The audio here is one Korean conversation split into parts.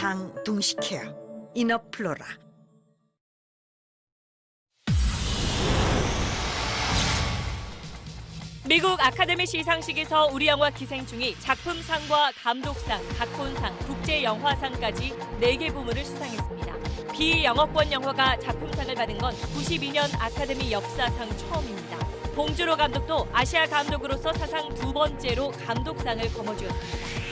장둥식해요. 이너플로라. 미국 아카데미 시상식에서 우리 영화 기생충이 작품상과 감독상, 각본상, 국제영화상까지 4개 부문을 수상했습니다. 비영어권 영화가 작품상을 받은 건 92년 아카데미 역사상 처음입니다. 봉준호 감독도 아시아 감독으로서 사상 2번째로 감독상을 거머쥐었습니다.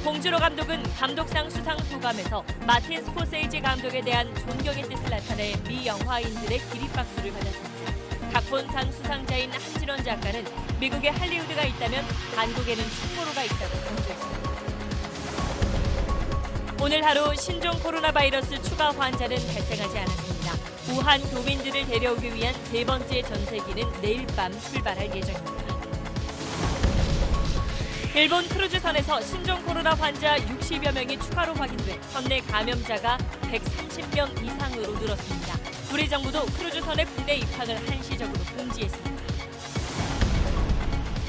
봉준호 감독은 감독상 수상 소감에서 마틴 스코세이지 감독에 대한 존경의 뜻을 나타내 미 영화인들의 기립박수를 받았습니다. 각본상 수상자인 한진원 작가는 미국에 할리우드가 있다면 한국에는 충무로가 있다고 강조했습니다. 오늘 하루 신종 코로나 바이러스 추가 환자는 발생하지 않았습니다. 우한 도민들을 데려오기 위한 3번째 전세기는 내일 밤 출발할 예정입니다. 일본 크루즈선에서 신종 코로나 환자 60여 명이 추가로 확인돼 선내 감염자가 130명 이상으로 늘었습니다. 우리 정부도 크루즈선의 국내 입항을 한시적으로 금지했습니다.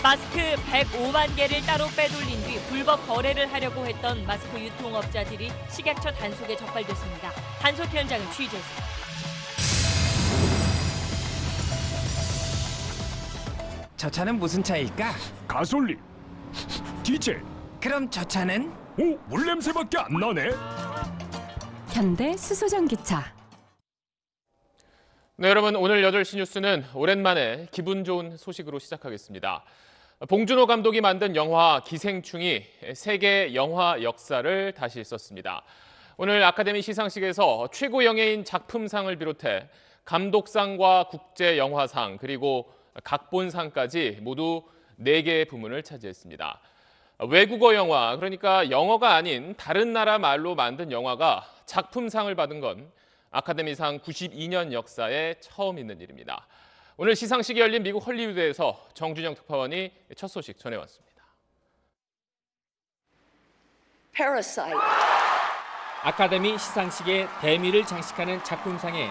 마스크 105만 개를 따로 빼돌린 뒤 불법 거래를 하려고 했던 마스크 유통업자들이 식약처 단속에 적발됐습니다. 단속 현장을 취재했습니다. 저 차는 무슨 차일까? 가솔린, 디젤. 그럼 저 차는? 오, 물 냄새밖에 안 나네. 현대 수소전기차. 네, 여러분 오늘 8시 뉴스는 오랜만에 기분 좋은 소식으로 시작하겠습니다. 봉준호 감독이 만든 영화 기생충이 세계 영화 역사를 다시 썼습니다. 오늘 아카데미 시상식에서 최고 영예인 작품상을 비롯해 감독상과 국제영화상 그리고 각본상까지 모두 4개의 부문을 차지했습니다. 외국어 영화, 그러니까 영어가 아닌 다른 나라 말로 만든 영화가 작품상을 받은 건 아카데미상 92년 역사에 처음 있는 일입니다. 오늘 시상식이 열린 미국 헐리우드에서 정준영 특파원이 첫 소식 전해왔습니다. Parasite. 아카데미 시상식의 대미를 장식하는 작품상에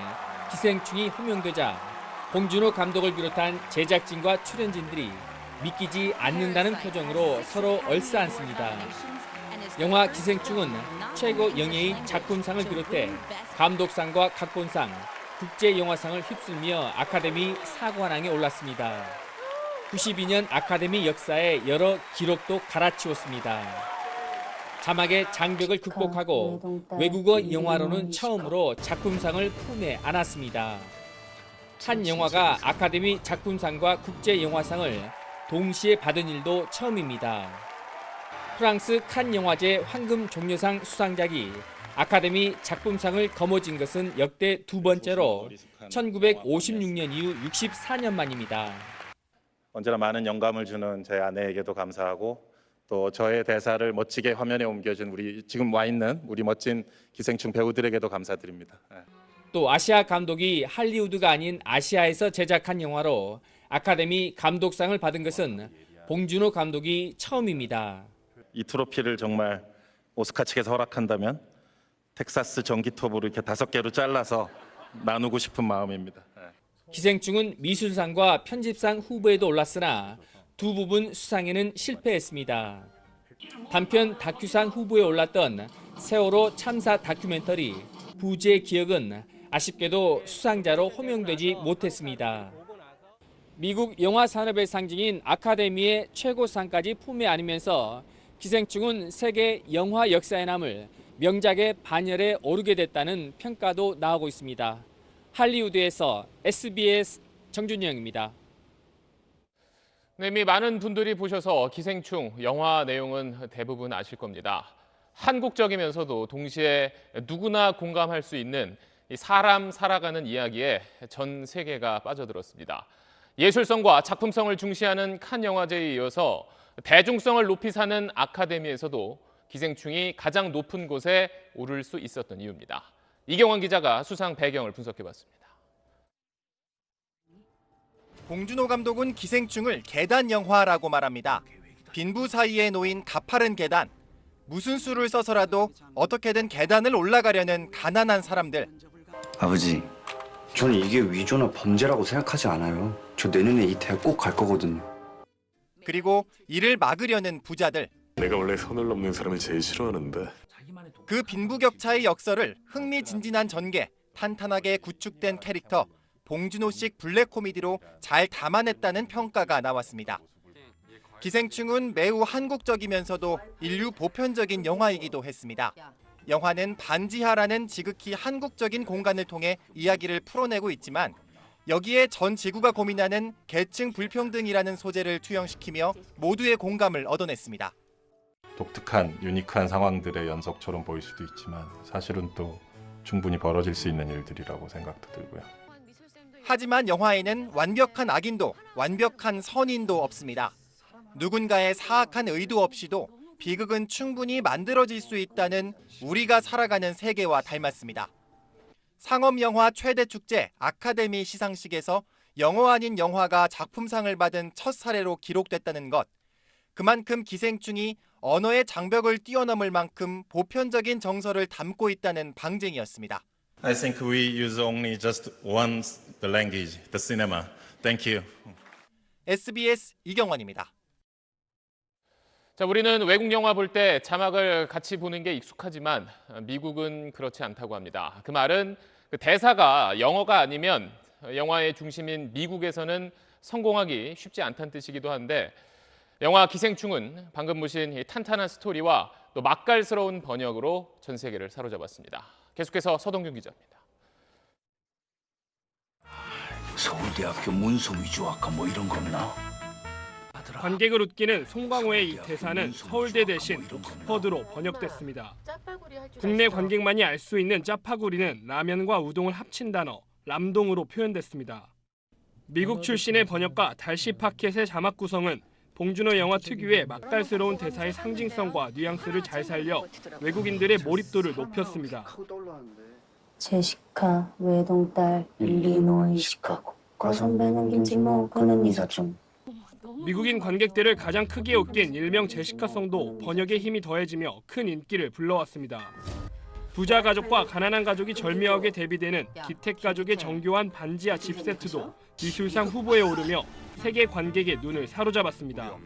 기생충이 호명되자 봉준호 감독을 비롯한 제작진과 출연진들이 믿기지 않는다는 표정으로 서로 얼싸안습니다. 영화 기생충은 최고 영예인 작품상을 비롯해 감독상과 각본상, 국제영화상을 휩쓸며 아카데미 사관왕에 올랐습니다. 92년 아카데미 역사에 여러 기록도 갈아치웠습니다. 자막의 장벽을 극복하고 외국어 영화로는 처음으로 작품상을 품에 안았습니다. 한 영화가 아카데미 작품상과 국제영화상을 동시에 받은 일도 처음입니다. 프랑스 칸 영화제 황금 종려상 수상작이 아카데미 작품상을 거머쥔 것은 역대 2번째로 1956년 이후 64년 만입니다. 언제나 많은 영감을 주는 제 아내에게도 감사하고 또 저의 대사를 멋지게 화면에 옮겨준 우리 지금 와 있는 우리 멋진 기생충 배우들에게도 감사드립니다. 또 아시아 감독이 할리우드가 아닌 아시아에서 제작한 영화로 아카데미 감독상을 받은 것은 봉준호 감독이 처음입니다. 이 트로피를 정말 오스카 측에서 허락한다면 텍사스 전기톱으로 이렇게 5개로 잘라서 나누고 싶은 마음입니다. 기생충은 미술상과 편집상 후보에도 올랐으나 2부분 수상에는 실패했습니다. 단편 다큐상 후보에 올랐던 세월호 참사 다큐멘터리 부지의 기억은 아쉽게도 수상자로 호명되지 못했습니다. 미국 영화 산업의 상징인 아카데미의 최고상까지 품에 안으면서 기생충은 세계 영화 역사에 남을 명작의 반열에 오르게 됐다는 평가도 나오고 있습니다. 할리우드에서 SBS 정준영입니다. 네, 이미 많은 분들이 보셔서 기생충 영화 내용은 대부분 아실 겁니다. 한국적이면서도 동시에 누구나 공감할 수 있는 사람 살아가는 이야기에 전 세계가 빠져들었습니다. 예술성과 작품성을 중시하는 칸 영화제에 이어서 대중성을 높이 사는 아카데미에서도 기생충이 가장 높은 곳에 오를 수 있었던 이유입니다. 이경환 기자가 수상 배경을 분석해봤습니다. 봉준호 감독은 기생충을 계단 영화라고 말합니다. 빈부 사이에 놓인 가파른 계단. 무슨 수를 써서라도 어떻게든 계단을 올라가려는 가난한 사람들. 아버지, 저는 이게 위조나 범죄라고 생각하지 않아요. 저 내년에 이 대학 꼭 갈 거거든요. 그리고 이를 막으려는 부자들. 내가 원래 선을 넘는 사람을 제일 싫어하는데. 그 빈부격차의 역설을 흥미진진한 전개, 탄탄하게 구축된 캐릭터, 봉준호식 블랙 코미디로 잘 담아냈다는 평가가 나왔습니다. 기생충은 매우 한국적이면서도 인류 보편적인 영화이기도 했습니다. 영화는 반지하라는 지극히 한국적인 공간을 통해 이야기를 풀어내고 있지만 여기에 전 지구가 고민하는 계층 불평등이라는 소재를 투영시키며 모두의 공감을 얻어냈습니다. 독특한 유니크한 상황들의 연속처럼 보일 수도 있지만 사실은 또 충분히 벌어질 수 있는 일들이라고 생각도 들고요. 하지만 영화에는 완벽한 악인도 완벽한 선인도 없습니다. 누군가의 사악한 의도 없이도 비극은 충분히 만들어질 수 있다는 우리가 살아가는 세계와 닮았습니다. 상업영화 최대 축제 아카데미 시상식에서 영어 아닌 영화가 작품상을 받은 첫 사례로 기록됐다는 것. 그만큼 기생충이 언어의 장벽을 뛰어넘을 만큼 보편적인 정서를 담고 있다는 방증이었습니다. I think we use only just one the language, the cinema. Thank you. SBS 이경원입니다. 자, 우리는 외국 영화 볼 때 자막을 같이 보는 게 익숙하지만 미국은 그렇지 않다고 합니다. 그 말은 그 대사가 영어가 아니면 영화의 중심인 미국에서는 성공하기 쉽지 않다는 뜻이기도 한데 영화 기생충은 방금 보신 이 탄탄한 스토리와 또 맛깔스러운 번역으로 전 세계를 사로잡았습니다. 계속해서 서동균 기자입니다. 서울대학교 문서 위조학과 뭐 이런 거나? 관객을 웃기는 송강호의 이 대사는 서울대 대신 옥스퍼드로 번역됐습니다. 국내 관객만이 알 수 있는 짜파구리는 라면과 우동을 합친 단어 람동으로 표현됐습니다. 미국 출신의 번역가 달시파켓의 자막 구성은 봉준호 영화 특유의 맛깔스러운 대사의 상징성과 뉘앙스를 잘 살려 외국인들의 몰입도를 높였습니다. 제시카, 외동딸, 일리노이, 시카고. 과선배는 김진모, 그는 이사촌. 미국인 관객들을 가장 크게 웃긴 일명 제시카송도 번역의 힘이 더해지며 큰 인기를 불러왔습니다. 부자 가족과 가난한 가족이 절묘하게 대비되는 기택 가족의 정교한 반지하 집 세트도 미술상 후보에 오르며 세계 관객의 눈을 사로잡았습니다.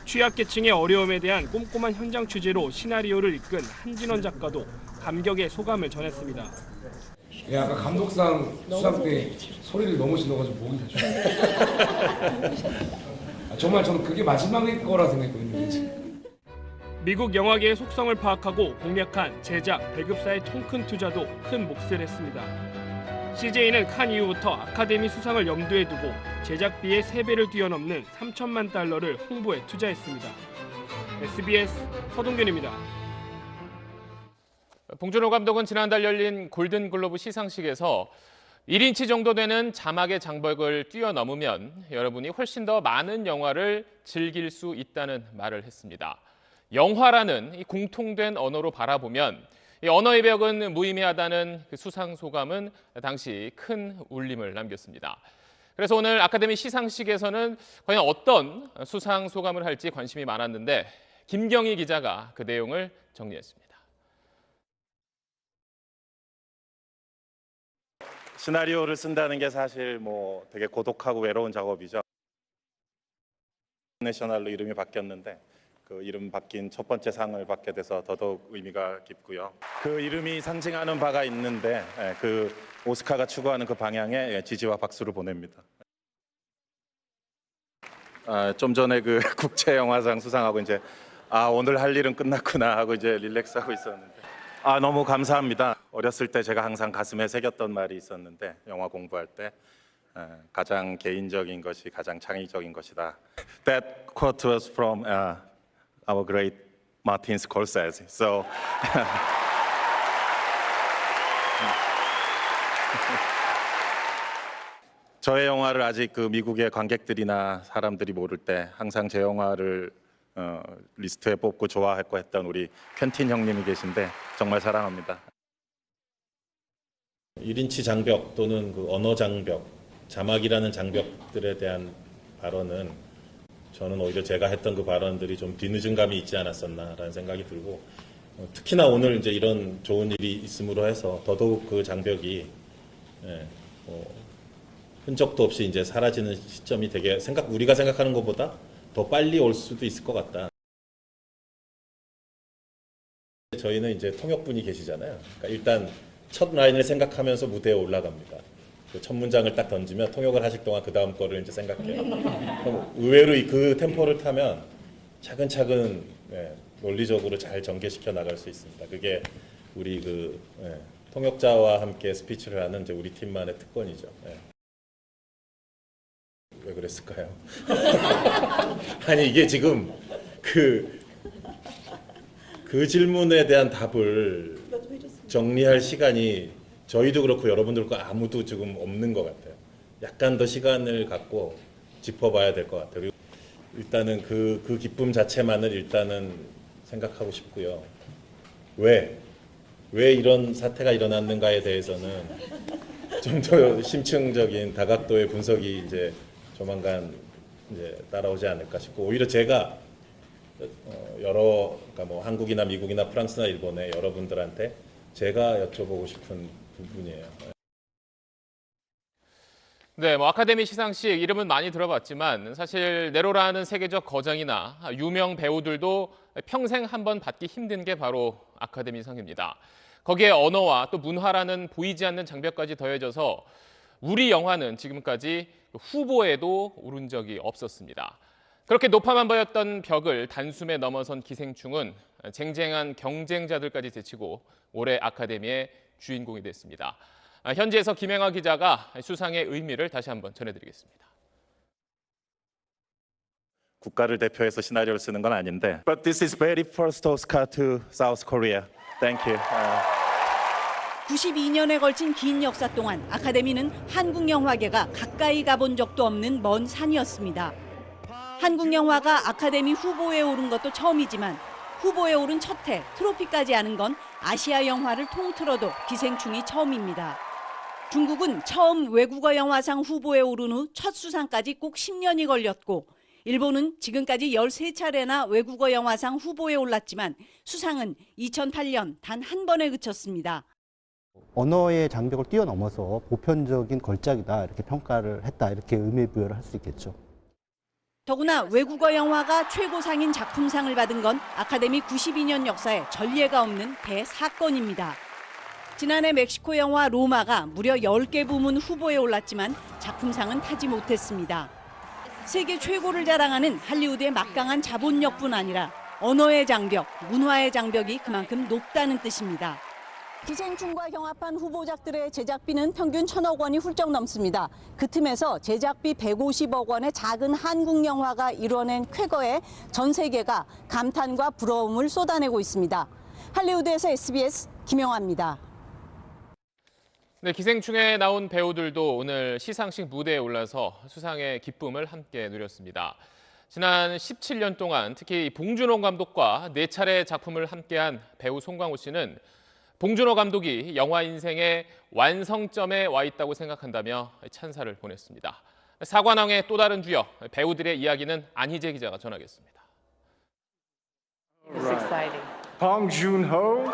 취약계층의 어려움에 대한 꼼꼼한 현장 취재로 시나리오를 이끈 한진원 작가도 감격의 소감을 전했습니다. 아까 감독상 수상 때 소리를 너무 질러가지고 목이 다 죽었어요. 정말 저는 그게 마지막일 거라 생각했거든요. 미국 영화계의 속성을 파악하고 공략한 제작, 배급사의 통큰 투자도 큰 몫을 했습니다. CJ는 칸 이후부터 아카데미 수상을 염두에 두고 제작비의 3배를 뛰어넘는 3천만 달러를 홍보에 투자했습니다. SBS 서동균입니다. 봉준호 감독은 지난달 열린 골든글로브 시상식에서 1인치 정도 되는 자막의 장벽을 뛰어넘으면 여러분이 훨씬 더 많은 영화를 즐길 수 있다는 말을 했습니다. 영화라는 이 공통된 언어로 바라보면 이 언어의 벽은 무의미하다는 그 수상 소감은 당시 큰 울림을 남겼습니다. 그래서 오늘 아카데미 시상식에서는 과연 어떤 수상 소감을 할지 관심이 많았는데 김경희 기자가 그 내용을 정리했습니다. 시나리오를 쓴다는 게 사실 뭐 되게 고독하고 외로운 작업이죠. 내셔널로 이름이 바뀌었는데 그 이름 바뀐 첫 번째 상을 받게 돼서 더더욱 의미가 깊고요. 그 이름이 상징하는 바가 있는데 그 오스카가 추구하는 그 방향에 지지와 박수를 보냅니다. 좀 전에 그 국제영화상 수상하고 이제 오늘 할 일은 끝났구나 하고 이제 릴렉스하고 있었는데 너무 감사합니다. 어렸을 때 제가 항상 가슴에 새겼던 말이 있었는데 영화 공부할 때 가장 개인적인 것이 가장 창의적인 것이다. That quote was from our great Martin Scorsese. So 저의 영화를 아직 그 미국의 관객들이나 사람들이 모를 때 항상 제 영화를 리스트에 뽑고 좋아했고 했던 우리 퀸틴 형님이 계신데 정말 사랑합니다. 1인치 장벽 또는 그 언어 장벽, 자막이라는 장벽들에 대한 발언은 저는 오히려 제가 했던 그 발언들이 좀 뒤늦은 감이 있지 않았었나라는 생각이 들고 특히나 오늘 이제 이런 좋은 일이 있음으로 해서 더더욱 그 장벽이 흔적도 없이 이제 사라지는 시점이 되게 우리가 생각하는 것보다 더 빨리 올 수도 있을 것 같다. 저희는 이제 통역분이 계시잖아요. 그러니까 일단 첫 라인을 생각하면서 무대에 올라갑니다. 그 첫 문장을 딱 던지면 통역을 하실 동안 그 다음 거를 이제 생각해요. 그럼 의외로 그 템포를 타면 차근차근 논리적으로 잘 전개시켜 나갈 수 있습니다. 그게 우리 통역자와 함께 스피치를 하는 이제 우리 팀만의 특권이죠. 왜 그랬을까요? 아니 이게 지금 그 질문에 대한 답을 정리할 시간이 저희도 그렇고 여러분들 거 아무도 지금 없는 것 같아요. 약간 더 시간을 갖고 짚어봐야 될 것 같아요. 일단은 그 기쁨 자체만을 일단은 생각하고 싶고요. 왜 이런 사태가 일어났는가에 대해서는 좀 더 심층적인 다각도의 분석이 이제 조만간 이제 따라오지 않을까 싶고, 오히려 제가 그러니까 뭐 한국이나 미국이나 프랑스나 일본의 여러분들한테 제가 여쭤보고 싶은 부분이에요. 네, 뭐 아카데미 시상식 이름은 많이 들어봤지만 사실 네로라는 세계적 거장이나 유명 배우들도 평생 한번 받기 힘든 게 바로 아카데미상입니다. 거기에 언어와 또 문화라는 보이지 않는 장벽까지 더해져서 우리 영화는 지금까지 후보에도 오른 적이 없었습니다. 그렇게 높아만 보였던 벽을 단숨에 넘어선 기생충은 쟁쟁한 경쟁자들까지 제치고 올해 아카데미의 주인공이 됐습니다. 현지에서 김행화 기자가 수상의 의미를 다시 한번 전해드리겠습니다. 국가를 대표해서 시나리오를 쓰는 건 아닌데, but this is very first Oscar to South Korea. Thank you. 92년에 걸친 긴 역사 동안 아카데미는 한국 영화계가 가까이 가본 적도 없는 먼 산이었습니다. 한국 영화가 아카데미 후보에 오른 것도 처음이지만 후보에 오른 첫 해 트로피까지 하는 건 아시아 영화를 통틀어도 기생충이 처음입니다. 중국은 처음 외국어 영화상 후보에 오른 후 첫 수상까지 꼭 10년이 걸렸고, 일본은 지금까지 13차례나 외국어 영화상 후보에 올랐지만 수상은 2008년 단 한 번에 그쳤습니다. 언어의 장벽을 뛰어넘어서 보편적인 걸작이다 이렇게 평가를 했다, 이렇게 의미 부여를 할 수 있겠죠. 더구나 외국어 영화가 최고상인 작품상을 받은 건 아카데미 92년 역사에 전례가 없는 대사건입니다. 지난해 멕시코 영화 로마가 무려 10개 부문 후보에 올랐지만 작품상은 타지 못했습니다. 세계 최고를 자랑하는 할리우드의 막강한 자본력뿐 아니라 언어의 장벽, 문화의 장벽이 그만큼 높다는 뜻입니다. 기생충과 경합한 후보작들의 제작비는 평균 1,000억 원이 훌쩍 넘습니다. 그 틈에서 제작비 150억 원의 작은 한국 영화가 이뤄낸 쾌거에 전 세계가 감탄과 부러움을 쏟아내고 있습니다. 할리우드에서 SBS 김영화입니다. 네, 기생충에 나온 배우들도 오늘 시상식 무대에 올라서 수상의 기쁨을 함께 누렸습니다. 지난 17년 동안 특히 봉준호 감독과 4차례 작품을 함께한 배우 송강호 씨는 봉준호 감독이 영화 인생의 완성점에 와 있다고 생각한다며 찬사를 보냈습니다. 사관왕의 또 다른 주역, 배우들의 이야기는 안희재 기자가 전하겠습니다. 봉준호.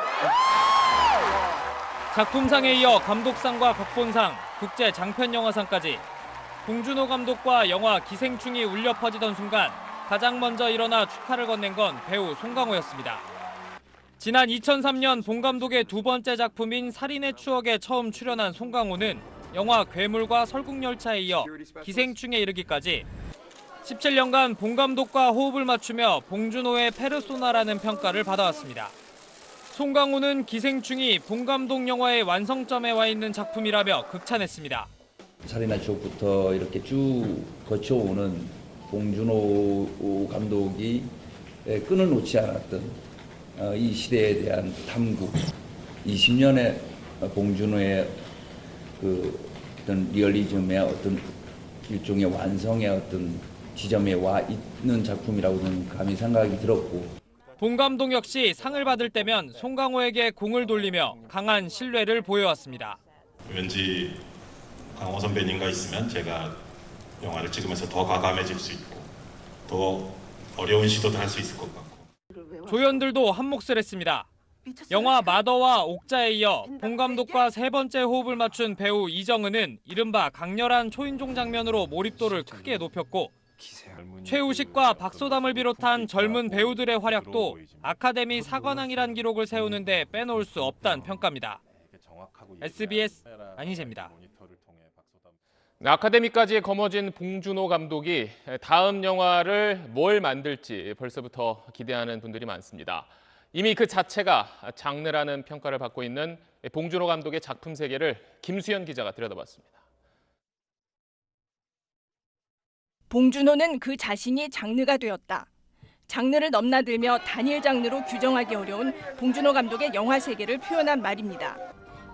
작품상에 이어 감독상과 각본상, 국제 장편영화상까지 봉준호 감독과 영화 기생충이 울려 퍼지던 순간 가장 먼저 일어나 축하를 건넨 건 배우 송강호였습니다. 지난 2003년 봉 감독의 두 번째 작품인 살인의 추억에 처음 출연한 송강호는 영화 괴물과 설국열차에 이어 기생충에 이르기까지 17년간 봉 감독과 호흡을 맞추며 봉준호의 페르소나라는 평가를 받아왔습니다. 송강호는 기생충이 봉 감독 영화의 완성점에 와 있는 작품이라며 극찬했습니다. 살인의 추억부터 이렇게 쭉 거쳐오는 봉준호 감독이 끈을 놓지 않았던 이 시대에 대한 탐구, 20년의 봉준호의 어떤 리얼리즘의 어떤 일종의 완성의 어떤 지점에 와 있는 작품이라고 저는 감히 생각이 들었고, 봉 감독 역시 상을 받을 때면 송강호에게 공을 돌리며 강한 신뢰를 보여왔습니다. 왠지 강호 선배님과 있으면 제가 영화를 찍으면서 더 과감해질 수 있고 더 어려운 시도도 할 수 있을 것 같고. 조연들도 한몫을 했습니다. 영화 마더와 옥자에 이어 봉 감독과 세 번째 호흡을 맞춘 배우 이정은은 이른바 강렬한 초인종 장면으로 몰입도를 크게 높였고, 최우식과 박소담을 비롯한 젊은 배우들의 활약도 아카데미 사관왕이란 기록을 세우는데 빼놓을 수 없다는 평가입니다. SBS 안희재입니다. 아카데미까지 거머쥔 봉준호 감독이 다음 영화를 뭘 만들지 벌써부터 기대하는 분들이 많습니다. 이미 그 자체가 장르라는 평가를 받고 있는 봉준호 감독의 작품 세계를 김수현 기자가 들여다봤습니다. 봉준호는 그 자신이 장르가 되었다. 장르를 넘나들며 단일 장르로 규정하기 어려운 봉준호 감독의 영화 세계를 표현한 말입니다.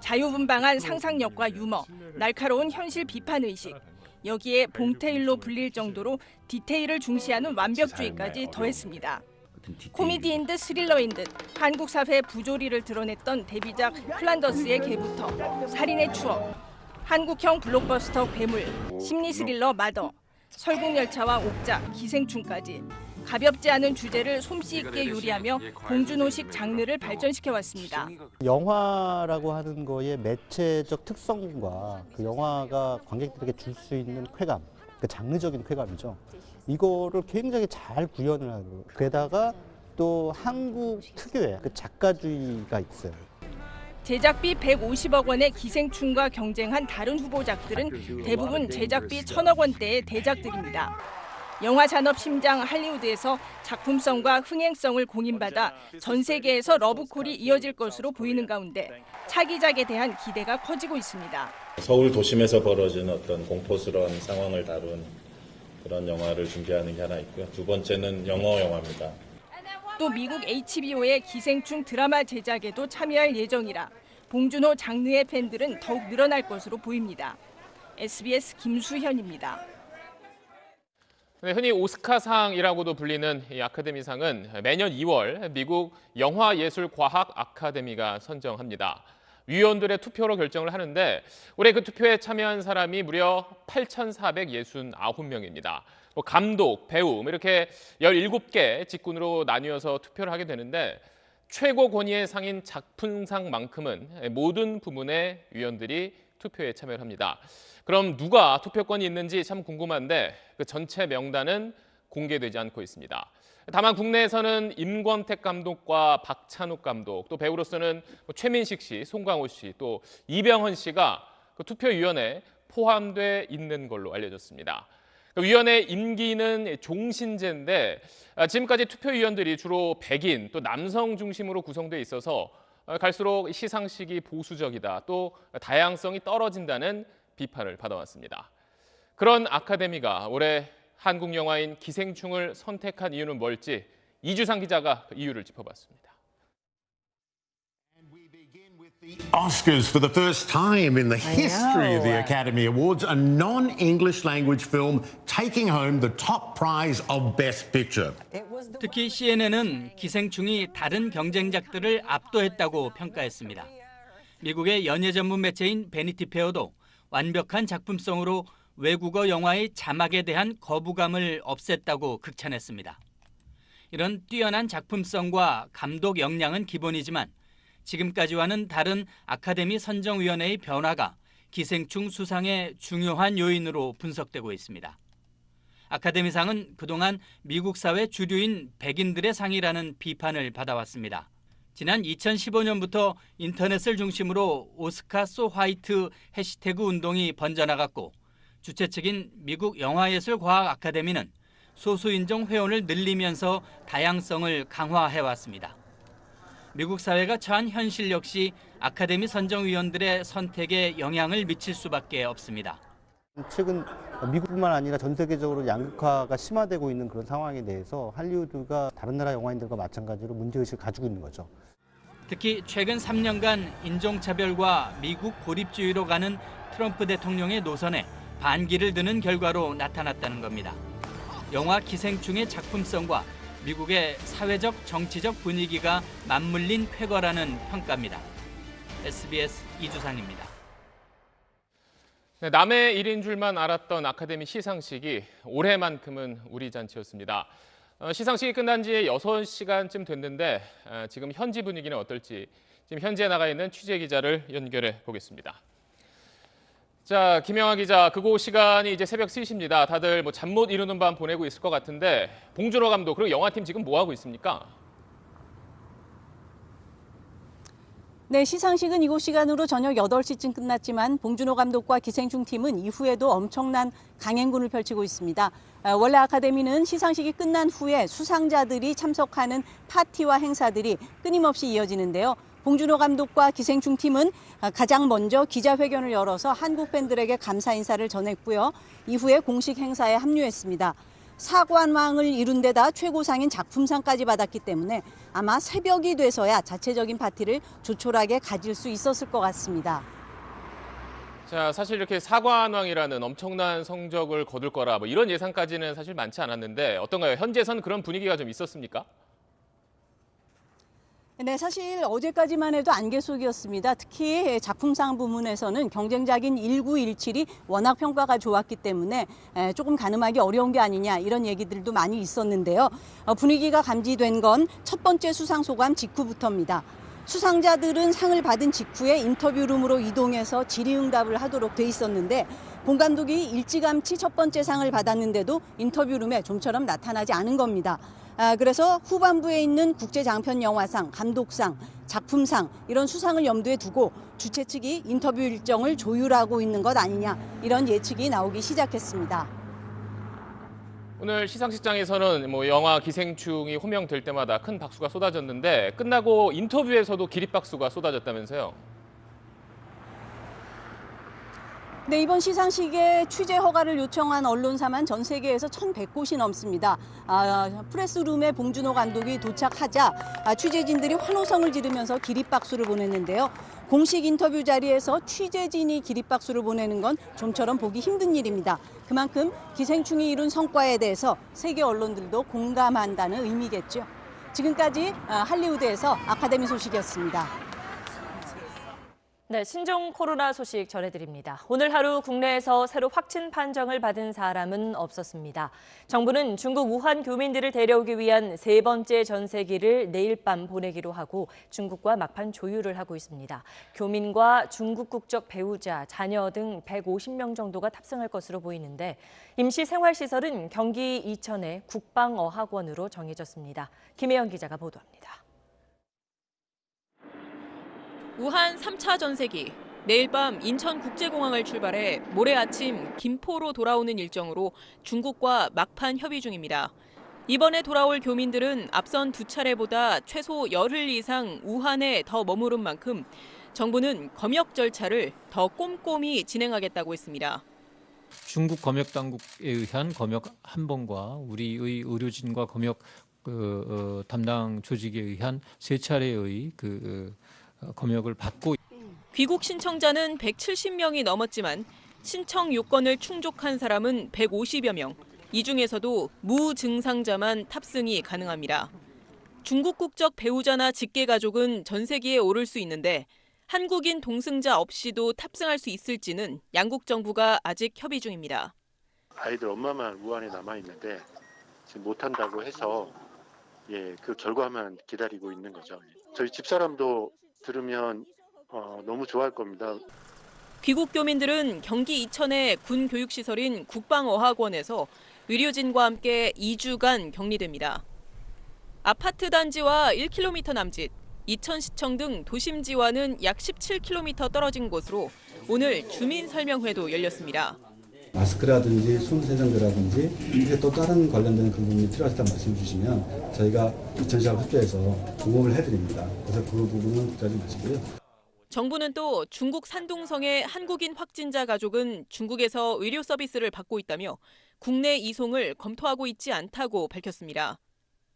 자유분방한 상상력과 유머, 날카로운 현실 비판 의식, 여기에 봉테일로 불릴 정도로 디테일을 중시하는 완벽주의까지 더했습니다. 코미디인 듯 스릴러인 듯 한국 사회의 부조리를 드러냈던 데뷔작 플란더스의 개부터 살인의 추억, 한국형 블록버스터 괴물, 심리 스릴러 마더, 설국열차와 옥자, 기생충까지 가볍지 않은 주제를 솜씨 있게 요리하며 봉준호식 장르를 발전시켜왔습니다. 영화라고 하는 거의 매체적 특성과 그 영화가 관객들에게 줄 수 있는 쾌감, 그 장르적인 쾌감이죠. 이거를 굉장히 잘 구현을 하고 게다가 또 한국 특유의 그 작가주의가 있어요. 제작비 150억 원의 기생충과 경쟁한 다른 후보작들은 대부분 제작비 1,000억 원대의 대작들입니다. 영화 산업 심장 할리우드에서 작품성과 흥행성을 공인받아 전 세계에서 러브콜이 이어질 것으로 보이는 가운데 차기작에 대한 기대가 커지고 있습니다. 서울 도심에서 벌어지는 어떤 공포스러운 상황을 다룬 그런 영화를 준비하는 게 하나 있고요. 두 번째는 영화입니다. 또 미국 HBO의 기생충 드라마 제작에도 참여할 예정이라 봉준호 장르의 팬들은 더욱 늘어날 것으로 보입니다. SBS 김수현입니다. 네, 흔히 오스카상이라고도 불리는 이 아카데미상은 매년 2월 미국 영화예술과학 아카데미가 선정합니다. 위원들의 투표로 결정을 하는데 올해 그 투표에 참여한 사람이 무려 8,469명입니다. 감독, 배우 이렇게 17개 직군으로 나뉘어서 투표를 하게 되는데 최고 권위의 상인 작품상만큼은 모든 부문의 위원들이 투표에 참여를 합니다. 그럼 누가 투표권이 있는지 참 궁금한데 그 전체 명단은 공개되지 않고 있습니다. 다만 국내에서는 임권택 감독과 박찬욱 감독, 또 배우로서는 최민식 씨, 송강호 씨, 또 이병헌 씨가 그 투표위원회에 포함돼 있는 걸로 알려졌습니다. 위원회 임기는 종신제인데 지금까지 투표위원들이 주로 백인 또 남성 중심으로 구성돼 있어서 갈수록 시상식이 보수적이다 또 다양성이 떨어진다는 비판을 받아왔습니다. 그런 아카데미가 올해 한국 영화인 기생충을 선택한 이유는 뭘지 이주상 기자가 그 이유를 짚어봤습니다. Oscars for the first time in the history of the Academy Awards, a non-English language film taking home the top prize of Best Picture. 특히 CNN은 기생충이 다른 경쟁작들을 압도했다고 평가했습니다. 미국의 연예 전문 매체인 베니티 페어도 완벽한 작품성으로 외국어 영화의 자막에 대한 거부감을 없앴다고 극찬했습니다. 이런 뛰어난 작품성과 감독 역량은 기본이지만 지금까지와는 다른 아카데미 선정위원회의 변화가 기생충 수상의 중요한 요인으로 분석되고 있습니다. 아카데미상은 그동안 미국 사회 주류인 백인들의 상이라는 비판을 받아왔습니다. 지난 2015년부터 인터넷을 중심으로 오스카 소 화이트 해시태그 운동이 번져나갔고 주최 측인 미국 영화예술과학 아카데미는 소수인종 회원을 늘리면서 다양성을 강화해왔습니다. 미국 사회가 처한 현실 역시 아카데미 선정위원들의 선택에 영향을 미칠 수밖에 없습니다. 최근 미국뿐만 아니라 전 세계적으로 양극화가 심화되고 있는 그런 상황에 대해서 할리우드가 다른 나라 영화인들과 마찬가지로 문제의식을 가지고 있는 거죠. 특히 최근 3년간 인종차별과 미국 고립주의로 가는 트럼프 대통령의 노선에 반기를 드는 결과로 나타났다는 겁니다. 영화 기생충의 작품성과 미국의 사회적 정치적 분위기가 맞물린 쾌거라는 평가입니다. SBS 이주상입니다. 네, 남의 일인 줄만 알았던 아카데미 시상식이 올해만큼은 우리 잔치였습니다. 시상식이 끝난 지 6시간쯤 됐는데 지금 현지 분위기는 어떨지 지금 현지에 나가 있는 취재 기자를 연결해 보겠습니다. 자, 김영하 기자, 그곳 시간이 이제 새벽 3시입니다. 다들 뭐 잠 못 이루는 밤 보내고 있을 것 같은데 봉준호 감독 그리고 영화팀 지금 뭐 하고 있습니까? 네, 시상식은 이곳 시간으로 저녁 8시쯤 끝났지만 봉준호 감독과 기생충 팀은 이후에도 엄청난 강행군을 펼치고 있습니다. 원래 아카데미는 시상식이 끝난 후에 수상자들이 참석하는 파티와 행사들이 끊임없이 이어지는데요. 봉준호 감독과 기생충 팀은 가장 먼저 기자회견을 열어서 한국 팬들에게 감사 인사를 전했고요. 이후에 공식 행사에 합류했습니다. 사관왕을 이룬 데다 최고상인 작품상까지 받았기 때문에 아마 새벽이 돼서야 자체적인 파티를 조촐하게 가질 수 있었을 것 같습니다. 자, 사실 이렇게 사관왕이라는 엄청난 성적을 거둘 거라 뭐 이런 예상까지는 사실 많지 않았는데 어떤가요? 현지에서는 그런 분위기가 좀 있었습니까? 네, 사실 어제까지만 해도 안개 속이었습니다. 특히 작품상 부문에서는 경쟁작인 1917이 워낙 평가가 좋았기 때문에 조금 가늠하기 어려운 게 아니냐 이런 얘기들도 많이 있었는데요. 분위기가 감지된 건 첫 번째 수상 소감 직후부터입니다. 수상자들은 상을 받은 직후에 인터뷰룸으로 이동해서 질의응답을 하도록 돼 있었는데 봉 감독이 일찌감치 첫 번째 상을 받았는데도 인터뷰룸에 좀처럼 나타나지 않은 겁니다. 그래서 후반부에 있는 국제장편영화상, 감독상, 작품상 이런 수상을 염두에 두고 주최 측이 인터뷰 일정을 조율하고 있는 것 아니냐 이런 예측이 나오기 시작했습니다. 오늘 시상식장에서는 뭐 영화 기생충이 호명될 때마다 큰 박수가 쏟아졌는데 끝나고 인터뷰에서도 기립박수가 쏟아졌다면서요? 네, 이번 시상식에 취재 허가를 요청한 언론사만 전 세계에서 1,100곳이 넘습니다. 프레스룸에 봉준호 감독이 도착하자 취재진들이 환호성을 지르면서 기립박수를 보냈는데요. 공식 인터뷰 자리에서 취재진이 기립박수를 보내는 건 좀처럼 보기 힘든 일입니다. 그만큼 기생충이 이룬 성과에 대해서 세계 언론들도 공감한다는 의미겠죠. 지금까지 할리우드에서 아카데미 소식이었습니다. 네, 신종 코로나 소식 전해드립니다. 오늘 하루 국내에서 새로 확진 판정을 받은 사람은 없었습니다. 정부는 중국 우한 교민들을 데려오기 위한 세 번째 전세기를 내일 밤 보내기로 하고 중국과 막판 조율을 하고 있습니다. 교민과 중국 국적 배우자, 자녀 등 150명 정도가 탑승할 것으로 보이는데 임시 생활시설은 경기 이천의 국방어학원으로 정해졌습니다. 김혜영 기자가 보도합니다. 우한 3차 전세기, 내일 밤 인천국제공항을 출발해 모레 아침 김포로 돌아오는 일정으로 중국과 막판 협의 중입니다. 이번에 돌아올 교민들은 앞선 두 차례보다 최소 열흘 이상 우한에 더 머무른 만큼 정부는 검역 절차를 더 꼼꼼히 진행하겠다고 했습니다. 중국 검역 당국에 의한 검역 한 번과 우리의 의료진과 검역 담당 조직에 의한 세 차례의 검역을 받고 귀국 신청자는 170명이 넘었지만 신청 요건을 충족한 사람은 150여 명. 이 중에서도 무증상자만 탑승이 가능합니다. 중국 국적 배우자나 직계 가족은 전세기에 오를 수 있는데 한국인 동승자 없이도 탑승할 수 있을지는 양국 정부가 아직 협의 중입니다. 아이들 엄마만 우한에 남아 있는데 지금 못 한다고 해서 그 결과만 기다리고 있는 거죠. 저희 집사람도 들으면 너무 좋아할 겁니다. 귀국 교민들은 경기 이천의 군 교육시설인 국방어학원에서 의료진과 함께 2주간 격리됩니다. 아파트 단지와 1km 남짓, 이천시청 등 도심지와는 약 17km 떨어진 곳으로 오늘 주민설명회도 열렸습니다. 마스크라든지 손세정제라든지 또 다른 관련되는 그 부분이 필요하다고 말씀 주시면 저희가 이천시하고 협조해서 공급을 해드립니다. 그래서 그 부분은 걱정하지 마시고요. 정부는 또 중국 산둥성의 한국인 확진자 가족은 중국에서 의료 서비스를 받고 있다며 국내 이송을 검토하고 있지 않다고 밝혔습니다.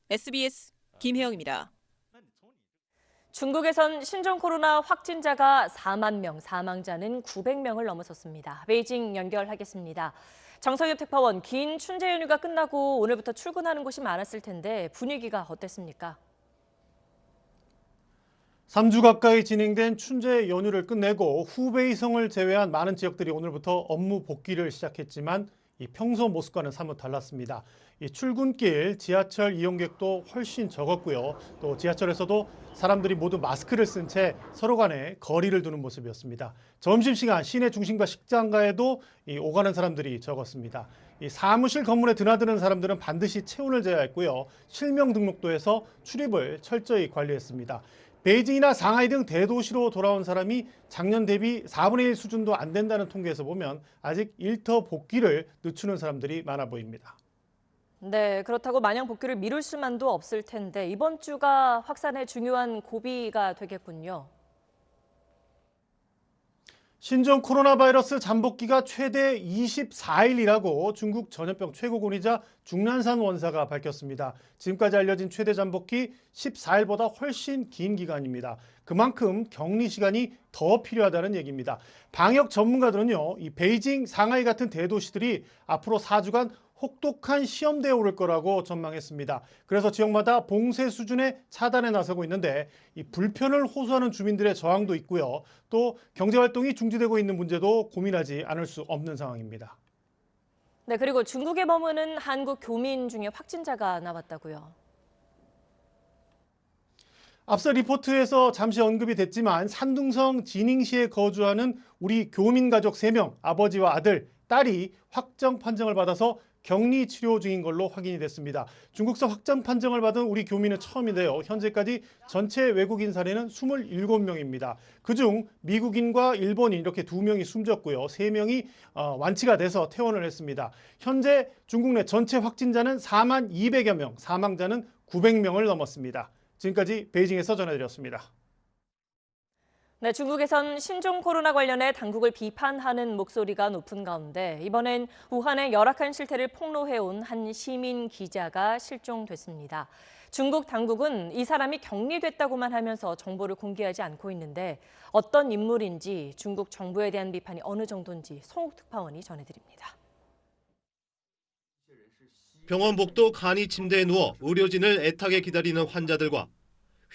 SBS 김혜영입니다. 중국에선 신종 코로나 확진자가 4만 명, 사망자는 900명을 넘어섰습니다. 베이징 연결하겠습니다. 정성엽 특파원, 긴 춘제 연휴가 끝나고 오늘부터 출근하는 곳이 많았을 텐데 분위기가 어땠습니까? 3주 가까이 진행된 춘제 연휴를 끝내고 후베이성을 제외한 많은 지역들이 오늘부터 업무 복귀를 시작했지만 이 평소 모습과는 사뭇 달랐습니다. 이 출근길 지하철 이용객도 훨씬 적었고요. 또 지하철에서도 사람들이 모두 마스크를 쓴 채 서로 간에 거리를 두는 모습이었습니다. 점심시간 시내 중심가 식당가에도 오가는 사람들이 적었습니다. 이 사무실 건물에 드나드는 사람들은 반드시 체온을 재야 했고요. 실명 등록도 해서 출입을 철저히 관리했습니다. 베이징이나 상하이 등 대도시로 돌아온 사람이 작년 대비 4분의 1 수준도 안 된다는 통계에서 보면 아직 일터 복귀를 늦추는 사람들이 많아 보입니다. 네, 그렇다고 마냥 복귀를 미룰 수만도 없을 텐데 이번 주가 확산의 중요한 고비가 되겠군요. 신종 코로나 바이러스 잠복기가 최대 24일이라고 중국 전염병 최고권위자 중난산 원사가 밝혔습니다. 지금까지 알려진 최대 잠복기 14일보다 훨씬 긴 기간입니다. 그만큼 격리 시간이 더 필요하다는 얘기입니다. 방역 전문가들은요, 이 베이징, 상하이 같은 대도시들이 앞으로 4주간 혹독한 시험대에 오를 거라고 전망했습니다. 그래서 지역마다 봉쇄 수준의 차단에 나서고 있는데 이 불편을 호소하는 주민들의 저항도 있고요. 또 경제활동이 중지되고 있는 문제도 고민하지 않을 수 없는 상황입니다. 네, 그리고 중국에 머무는 한국 교민 중에 확진자가 나왔다고요. 앞서 리포트에서 잠시 언급이 됐지만 산둥성 지닝시에 거주하는 우리 교민 가족 3명, 아버지와 아들, 딸이 확정 판정을 받아서 격리 치료 중인 걸로 확인이 됐습니다. 중국서 확정 판정을 받은 우리 교민은 처음인데요. 현재까지 전체 외국인 사례는 27명입니다. 그중 미국인과 일본인 이렇게 2명이 숨졌고요. 3명이 완치가 돼서 퇴원을 했습니다. 현재 중국 내 전체 확진자는 4만 200여 명, 사망자는 900명을 넘었습니다. 지금까지 베이징에서 전해드렸습니다. 네, 중국에선 신종 코로나 관련해 당국을 비판하는 목소리가 높은 가운데 이번엔 우한의 열악한 실태를 폭로해온 한 시민 기자가 실종됐습니다. 중국 당국은 이 사람이 격리됐다고만 하면서 정보를 공개하지 않고 있는데 어떤 인물인지 중국 정부에 대한 비판이 어느 정도인지 송욱 특파원이 전해드립니다. 병원 복도 간이 침대에 누워 의료진을 애타게 기다리는 환자들과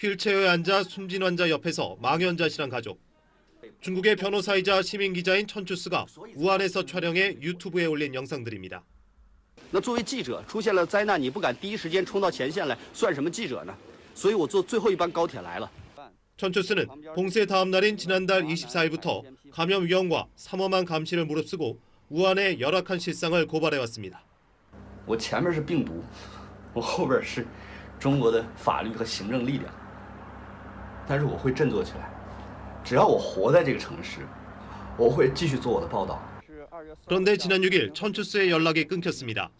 휠체어에 앉아 숨진 환자 옆에서 망연자실한 가족. 중국의 변호사이자 시민기자인 천추스가 우한에서 촬영해 유튜브에 올린 영상들입니다. 那作为记者出现了灾难你不敢第一时间冲到前线来算什么记者呢所以我坐最后一班高铁来了 천추스는 봉쇄 다음 날인 지난달 24일부터 감염 위험과 삼엄한 감시를 무릅쓰고 우한의 열악한 실상을 고발해왔습니다. 我前面是病毒我后边是中国的法律和行政力量但是我会振作起来只要我活在这个城市我会继续做我的报道 그런데 지난 6일 천추스의 연락이 끊겼습니다.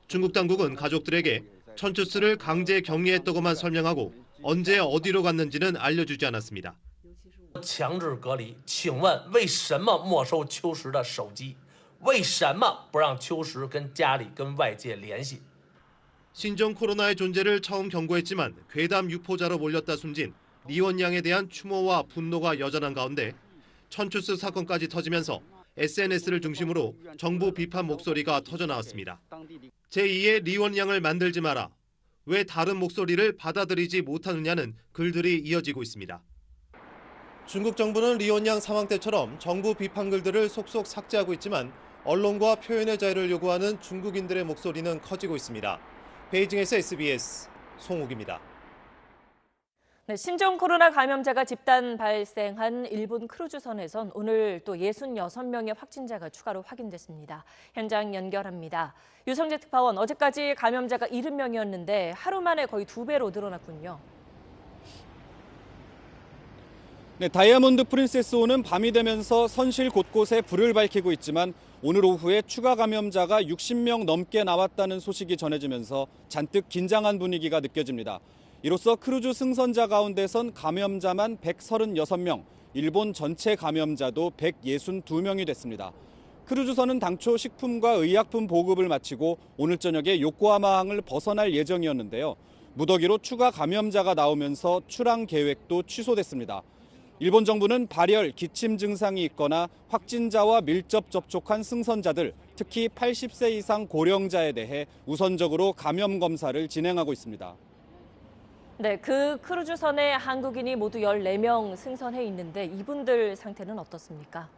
중국 당국은 가족들에게 천추스를 강제 격리했다고만 설명하고 언제 어디로 갔는지는 알려주지 않았습니다. 强制隔离请问为什么没收秋实的手机为什么不让秋实跟家里跟外界联系 신종 코로나의 존재를 처음 경고했지만 괴담 유포자로 몰렸다 숨진 리원양에 대한 추모와 분노가 여전한 가운데 천추스 사건까지 터지면서 SNS를 중심으로 정부 비판 목소리가 터져나왔습니다. 제2의 리원양을 만들지 마라. 왜 다른 목소리를 받아들이지 못하느냐는 글들이 이어지고 있습니다. 중국 정부는 리원양 사망 때처럼 정부 비판 글들을 속속 삭제하고 있지만 언론과 표현의 자유를 요구하는 중국인들의 목소리는 커지고 있습니다. 베이징에서 SBS 송욱입니다. 네, 신종 코로나 감염자가 집단 발생한 일본 크루즈선에선 오늘 또 66명의 확진자가 추가로 확인됐습니다. 현장 연결합니다. 유성재 특파원, 어제까지 감염자가 70명이었는데 하루 만에 거의 2배로 늘어났군요. 네, 다이아몬드 프린세스호는 밤이 되면서 선실 곳곳에 불을 밝히고 있지만 오늘 오후에 추가 감염자가 60명 넘게 나왔다는 소식이 전해지면서 잔뜩 긴장한 분위기가 느껴집니다. 이로써 크루즈 승선자 가운데선 감염자만 136명, 일본 전체 감염자도 162명이 됐습니다. 크루즈선은 당초 식품과 의약품 보급을 마치고 오늘 저녁에 요코하마항을 벗어날 예정이었는데요. 무더기로 추가 감염자가 나오면서 출항 계획도 취소됐습니다. 일본 정부는 발열, 기침 증상이 있거나 확진자와 밀접 접촉한 승선자들, 특히 80세 이상 고령자에 대해 우선적으로 감염 검사를 진행하고 있습니다. 네, 그 크루즈선에 한국인이 모두 14명 승선해 있는데 이분들 상태는 어떻습니까?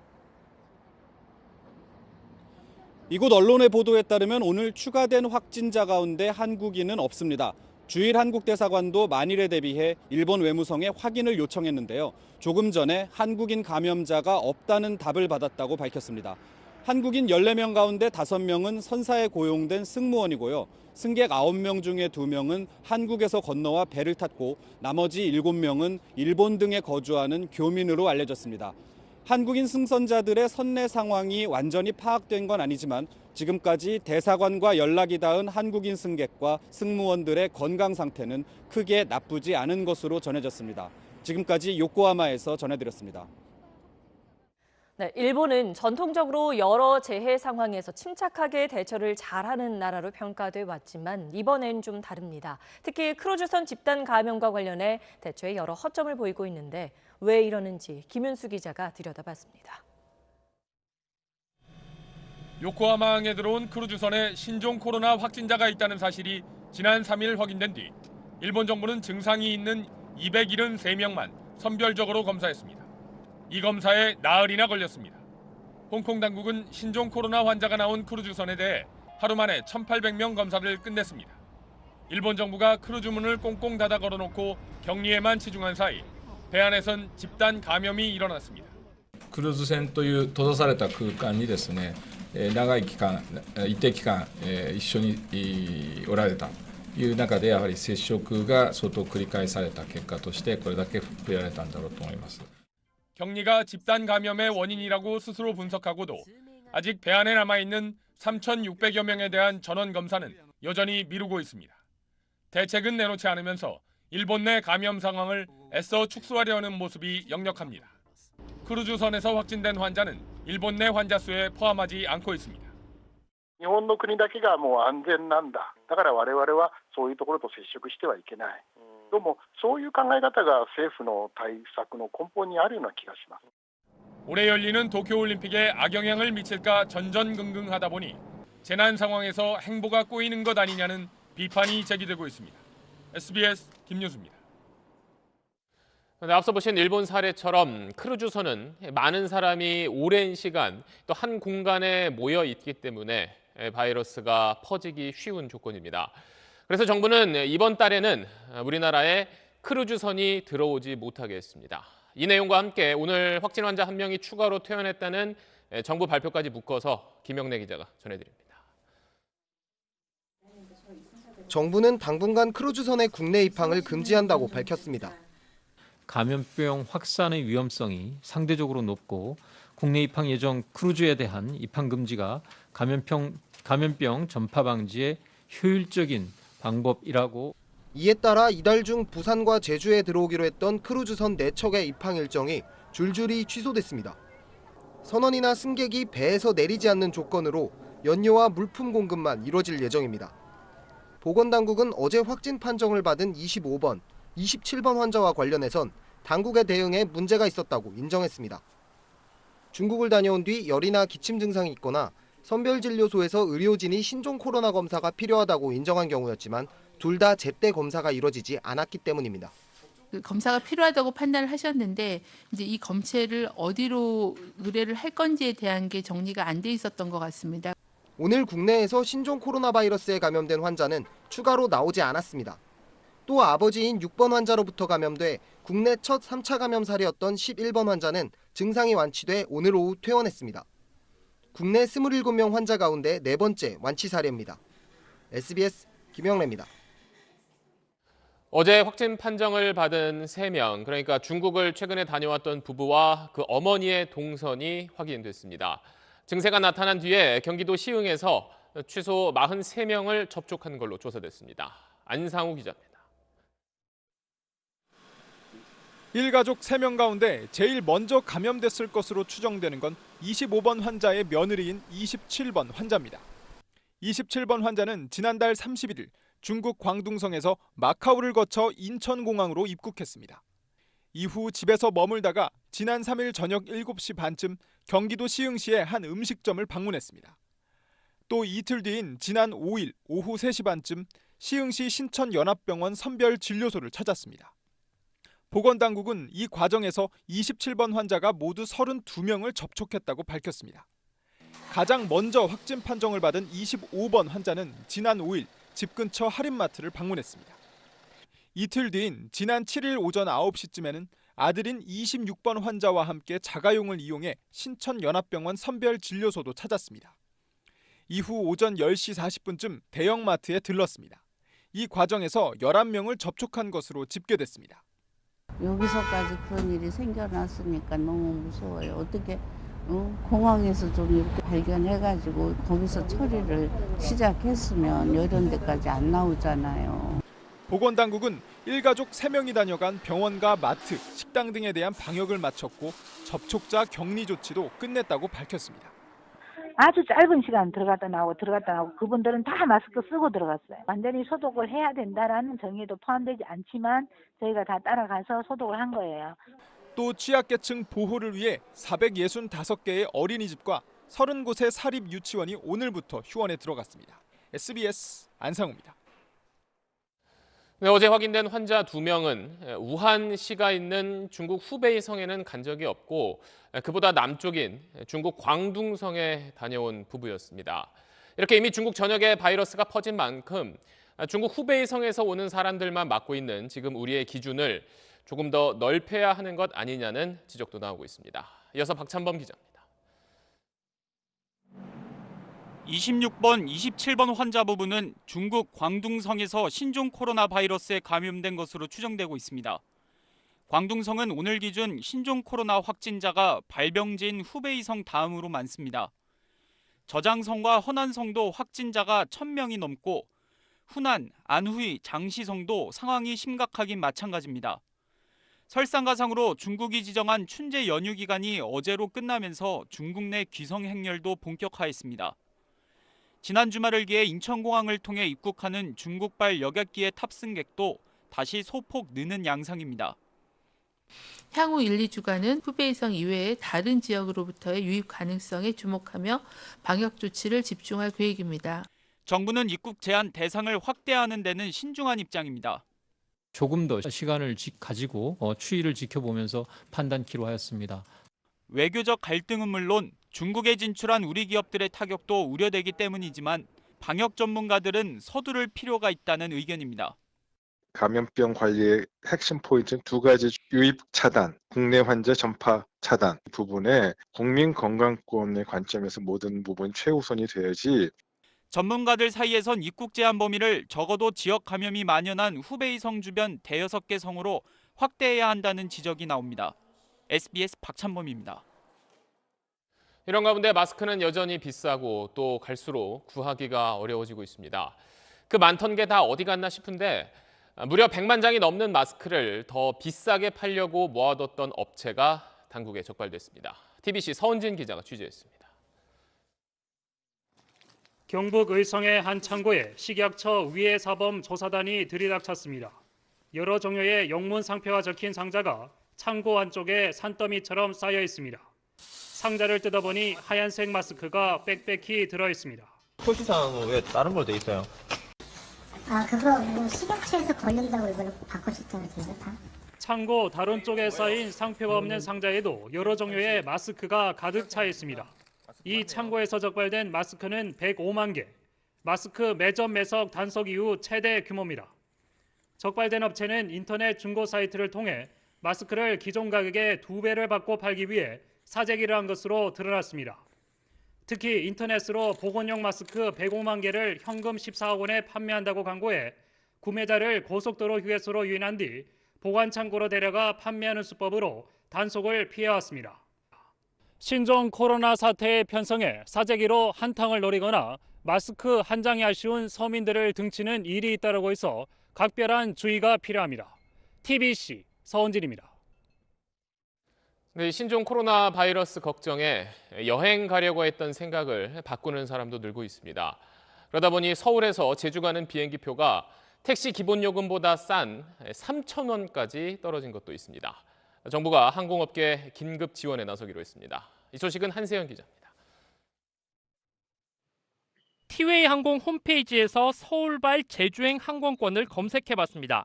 이곳 언론의 보도에 따르면 오늘 추가된 확진자 가운데 한국인은 없습니다. 주일 한국 대사관도 만일에 대비해 일본 외무성에 확인을 요청했는데요. 조금 전에 한국인 감염자가 없다는 답을 받았다고 밝혔습니다. 한국인 14명 가운데 5명은 선사에 고용된 승무원이고요. 승객 9명 중에 2명은 한국에서 건너와 배를 탔고 나머지 7명은 일본 등에 거주하는 교민으로 알려졌습니다. 한국인 승선자들의 선내 상황이 완전히 파악된 건 아니지만 지금까지 대사관과 연락이 닿은 한국인 승객과 승무원들의 건강 상태는 크게 나쁘지 않은 것으로 전해졌습니다. 지금까지 요코하마에서 전해드렸습니다. 네, 일본은 전통적으로 여러 재해 상황에서 침착하게 대처를 잘하는 나라로 평가돼 왔지만 이번엔 좀 다릅니다. 특히 크루즈선 집단 감염과 관련해 대처에 여러 허점을 보이고 있는데 왜 이러는지 김윤수 기자가 들여다봤습니다. 요코하마항에 들어온 크루즈선에 신종 코로나 확진자가 있다는 사실이 지난 3일 확인된 뒤 일본 정부는 증상이 있는 273명만 선별적으로 검사했습니다. 이 검사에 나흘이나 걸렸습니다. 홍콩 당국은 신종 코로나 환자가 나온 크루즈선에 대해 하루 만에 1,800명 검사를 끝냈습니다. 일본 정부가 크루즈문을 꽁꽁 닫아 걸어놓고 격리에만 치중한 사이 배 안에선 집단 감염이 일어났습니다. クルーズ船という閉ざされた空間にですね、長い期間、一定期間、一緒におられたという中でやはり接触が相当繰り返された結果としてこれだけ増えられたんだろうと思います。 격리가 집단 감염의 원인이라고 스스로 분석하고도 아직 배 안에 남아있는 3,600여 명에 대한 전원 검사는 여전히 미루고 있습니다. 대책은 내놓지 않으면서 일본 내 감염 상황을 애써 축소하려는 모습이 역력합니다. 크루즈선에서 확진된 환자는 일본 내 환자 수에 포함하지 않고 있습니다. 日本の国だけがもう安全なんだ。だから我々はそういうところと接触してはいけない。どうもそういう考え方が政府の対策の根本にあるような気がします。 올해 열리는 도쿄올림픽에 악영향을 미칠까 전전긍긍하다 보니 재난 상황에서 행보가 꼬이는 것 아니냐는 비판이 제기되고 있습니다. SBS 김윤수입니다. 앞서 보신 일본 사례처럼 크루즈선은 많은 사람이 오랜 시간 또 한 공간에 모여 있기 때문에 바이러스가 퍼지기 쉬운 조건입니다. 그래서 정부는 이번 달에는 우리나라에 크루즈선이 들어오지 못하게 했습니다. 이 내용과 함께 오늘 확진 환자 1명이 추가로 퇴원했다는 정부 발표까지 묶어서 김영래 기자가 전해드립니다. 정부는 당분간 크루즈선의 국내 입항을 금지한다고 밝혔습니다. 감염병 확산의 위험성이 상대적으로 높고 국내 입항 예정 크루즈에 대한 입항 금지가 감염병 전파 방지에 효율적인 방법이라고. 이에 따라 이달 중 부산과 제주에 들어오기로 했던 크루즈선 4척의 입항 일정이 줄줄이 취소됐습니다. 선원이나 승객이 배에서 내리지 않는 조건으로 연료와 물품 공급만 이뤄질 예정입니다. 보건당국은 어제 확진 판정을 받은 25번, 27번 환자와 관련해선 당국의 대응에 문제가 있었다고 인정했습니다. 중국을 다녀온 뒤 열이나 기침 증상이 있거나 선별진료소에서 의료진이 신종 코로나 검사가 필요하다고 인정한 경우였지만 둘 다 제때 검사가 이뤄지지 않았기 때문입니다. 그 검사가 필요하다고 판단을 하셨는데 이제 이 검체를 어디로 의뢰를 할 건지에 대한 게 정리가 안 돼 있었던 것 같습니다. 오늘 국내에서 신종 코로나 바이러스에 감염된 환자는 추가로 나오지 않았습니다. 또 아버지인 6번 환자로부터 감염돼 국내 첫 3차 감염 사례였던 11번 환자는 증상이 완치돼 오늘 오후 퇴원했습니다. 국내 27명 환자 가운데 4번째 완치 사례입니다. SBS 김영래입니다. 어제 확진 판정을 받은 3명, 그러니까 중국을 최근에 다녀왔던 부부와 그 어머니의 동선이 확인됐습니다. 증세가 나타난 뒤에 경기도 시흥에서 최소 43명을 접촉한 걸로 조사됐습니다. 안상우 기자입니다. 일가족 3명 가운데 제일 먼저 감염됐을 것으로 추정되는 건 25번 환자의 며느리인 27번 환자입니다. 27번 환자는 지난달 31일 중국 광둥성에서 마카오를 거쳐 인천공항으로 입국했습니다. 이후 집에서 머물다가 지난 3일 저녁 7시 반쯤 경기도 시흥시의 한 음식점을 방문했습니다. 또 이틀 뒤인 지난 5일 오후 3시 반쯤 시흥시 신천연합병원 선별진료소를 찾았습니다. 보건당국은 이 과정에서 27번 환자가 모두 32명을 접촉했다고 밝혔습니다. 가장 먼저 확진 판정을 받은 25번 환자는 지난 5일 집 근처 할인마트를 방문했습니다. 이틀 뒤인 지난 7일 오전 9시쯤에는 아들인 26번 환자와 함께 자가용을 이용해 신천연합병원 선별진료소도 찾았습니다. 이후 오전 10시 40분쯤 대형마트에 들렀습니다. 이 과정에서 11명을 접촉한 것으로 집계됐습니다. 여기서까지 그런 일이 생겨났으니까 너무 무서워요. 어떻게 공항에서 좀 이렇게 발견해가지고 거기서 처리를 시작했으면 이런 데까지 안 나오잖아요. 보건당국은 일가족 3명이 다녀간 병원과 마트, 식당 등에 대한 방역을 마쳤고 접촉자 격리 조치도 끝냈다고 밝혔습니다. 아주 짧은 시간 들어갔다 나오고 그분들은 다 마스크 쓰고 들어갔어요. 완전히 소독을 해야 된다라는 정의도 포함되지 않지만 저희가 다 따라가서 소독을 한 거예요. 또 취약계층 보호를 위해 465개의 어린이집과 30곳의 사립 유치원이 오늘부터 휴원에 들어갔습니다. SBS 안상우입니다. 네, 어제 확인된 환자 2명은 우한시가 있는 중국 후베이 성에는 간 적이 없고 그보다 남쪽인 중국 광둥성에 다녀온 부부였습니다. 이렇게 이미 중국 전역에 바이러스가 퍼진 만큼 중국 후베이 성에서 오는 사람들만 맞고 있는 지금 우리의 기준을 조금 더 넓혀야 하는 것 아니냐는 지적도 나오고 있습니다. 이어서 박찬범 기자입니다. 26번, 27번 환자 부부는 중국 광둥성에서 신종 코로나 바이러스에 감염된 것으로 추정되고 있습니다. 광둥성은 오늘 기준 신종 코로나 확진자가 발병지인 후베이성 다음으로 많습니다. 저장성과 허난성도 확진자가 1000명이 넘고 후난, 안후이, 장시성도 상황이 심각하긴 마찬가지입니다. 설상가상으로 중국이 지정한 춘제 연휴 기간이 어제로 끝나면서 중국 내 귀성 행렬도 본격화했습니다. 지난 주말을 기해 인천공항을 통해 입국하는 중국발 여객기의 탑승객도 다시 소폭 느는 양상입니다. 향후 1, 2주간은 후베이성 이외의 다른 지역으로부터의 유입 가능성에 주목하며 방역 조치를 집중할 계획입니다. 정부는 입국 제한 대상을 확대하는 데는 신중한 입장입니다. 조금 더 시간을 가지고 추이를 지켜보면서 판단키로 하였습니다. 외교적 갈등은 물론 중국에 진출한 우리 기업들의 타격도 우려되기 때문이지만 방역 전문가들은 서두를 필요가 있다는 의견입니다. 감염병 관리의 핵심 포인트는 2가지 유입 차단, 국내 환자 전파 차단 부분에 국민 건강권의 관점에서 모든 부분이 최우선이 돼야지. 전문가들 사이에선 입국 제한 범위를 적어도 지역 감염이 만연한 후베이성 주변 대여섯 개 성으로 확대해야 한다는 지적이 나옵니다. SBS 박찬범입니다. 이런 가운데 마스크는 여전히 비싸고 또 갈수록 구하기가 어려워지고 있습니다. 그 많던 게 다 어디 갔나 싶은데 무려 100만 장이 넘는 마스크를 더 비싸게 팔려고 모아뒀던 업체가 당국에 적발됐습니다. TBC 서은진 기자가 취재했습니다. 경북 의성의 한 창고에 식약처 위해사범 조사단이 들이닥쳤습니다. 여러 종류의 영문 상표가 적힌 상자가 창고 안쪽에 산더미처럼 쌓여 있습니다. 상자를 뜯어보니 하얀색 마스크가 빽빽히 들어있습니다. 표시상은 왜 다른 걸 돼 있어요? 그거 뭐 식약처에서 걸린다고 이걸 바꿔줬다고 그러죠. 창고 다른 쪽에 쌓인 상표가 없는 상자에도 여러 종류의 마스크가 가득 차 있습니다. 이 창고에서 적발된 마스크는 105만 개. 마스크 매점 매석 단속 이후 최대 규모입니다. 적발된 업체는 인터넷 중고 사이트를 통해 마스크를 기존 가격의 2배를 받고 팔기 위해 사재기를 한 것으로 드러났습니다. 특히 인터넷으로 보건용 마스크 105만 개를 현금 14억 원에 판매한다고 광고해 구매자를 고속도로 휴게소로 유인한 뒤 보관창고로 데려가 판매하는 수법으로 단속을 피해왔습니다. 신종 코로나 사태에 편성해 사재기로 한탕을 노리거나 마스크 한 장이 아쉬운 서민들을 등치는 일이 잇따르고 있어 각별한 주의가 필요합니다. TBC 서은진입니다. 네, 신종 코로나 바이러스 걱정에 여행 가려고 했던 생각을 바꾸는 사람도 늘고 있습니다. 그러다 보니 서울에서 제주 가는 비행기표가 택시 기본요금보다 싼 3,000원까지 떨어진 것도 있습니다. 정부가 항공업계 긴급 지원에 나서기로 했습니다. 이 소식은 한세연 기자입니다. 티웨이 항공 홈페이지에서 서울발 제주행 항공권을 검색해봤습니다.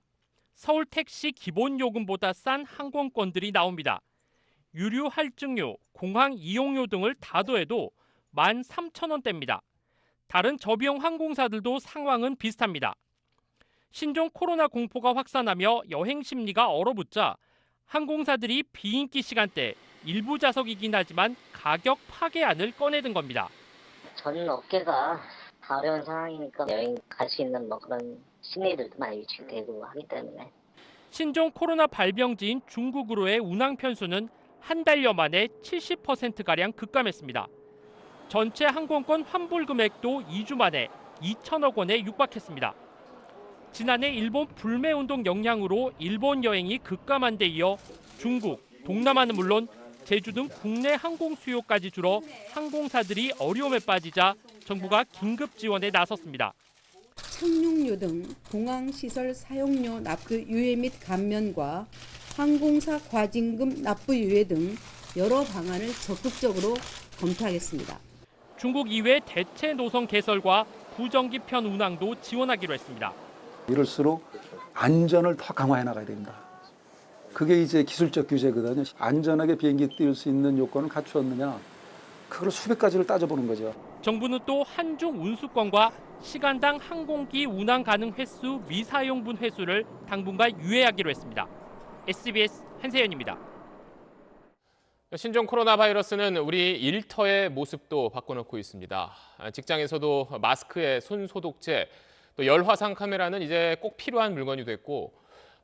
서울 택시 기본요금보다 싼 항공권들이 나옵니다. 유류 할증료, 공항 이용료 등을 다 더해도 13,000원대입니다. 다른 저비용 항공사들도 상황은 비슷합니다. 신종 코로나 공포가 확산하며 여행 심리가 얼어붙자 항공사들이 비인기 시간대 일부 좌석이긴 하지만 가격 파괴안을 꺼내든 겁니다. 전 업계가 다 어려운 상황이니까 여행 갈 수 있는 그런 심리들도 많이 위축되고 하기 때문에. 신종 코로나 발병지인 중국으로의 운항 편수는 한 달여 만에 70%가량 급감했습니다. 전체 항공권 환불 금액도 2주 만에 2천억 원에 육박했습니다. 지난해 일본 불매운동 영향으로 일본 여행이 급감한 데 이어 중국, 동남아는 물론 제주 등 국내 항공 수요까지 줄어 항공사들이 어려움에 빠지자 정부가 긴급 지원에 나섰습니다. 착륙료 등 공항시설 사용료 납부 유예 및 감면과 항공사 과징금 납부 유예 등 여러 방안을 적극적으로 검토하겠습니다. 중국 이외 대체 노선 개설과 구정기 편 운항도 지원하기로 했습니다. 이럴수록 안전을 더 강화해 나가야 됩니다. 그게 이제 기술적 규제거든요. 안전하게 비행기 띄울 수 있는 요건을 갖추었느냐, 그걸 수백 가지를 따져보는 거죠. 정부는 또 한중 운수권과 시간당 항공기 운항 가능 횟수 미사용분 횟수를 당분간 유예하기로 했습니다. SBS 한세연입니다. 신종 코로나 바이러스는 우리 일터의 모습도 바꿔놓고 있습니다. 직장에서도 마스크에 손 소독제, 또 열화상 카메라는 이제 꼭 필요한 물건이 됐고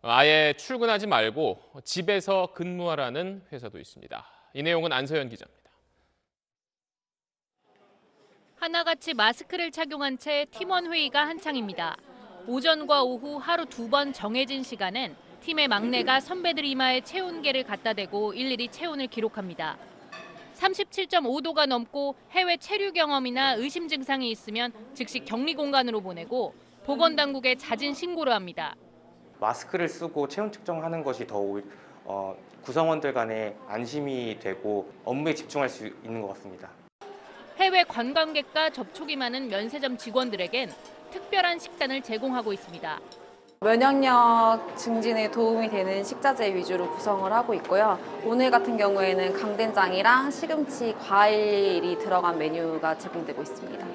아예 출근하지 말고 집에서 근무하라는 회사도 있습니다. 이 내용은 안서연 기자입니다. 하나같이 마스크를 착용한 채 팀원 회의가 한창입니다. 오전과 오후 하루 2번 정해진 시간엔 팀의 막내가 선배들 이마에 체온계를 갖다 대고 일일이 체온을 기록합니다. 37.5도가 넘고 해외 체류 경험이나 의심 증상이 있으면 즉시 격리 공간으로 보내고 보건당국에 자진 신고를 합니다. 마스크를 쓰고 체온 측정하는 것이 더 구성원들 간에 안심이 되고 업무에 집중할 수 있는 것 같습니다. 해외 관광객과 접촉이 많은 면세점 직원들에겐 특별한 식단을 제공하고 있습니다. 면역력 증진에 도움이 되는 식자재 위주로 구성을 하고 있고요. 오늘 같은 경우에는 강된장이랑 시금치, 과일이 들어간 메뉴가 제공되고 있습니다.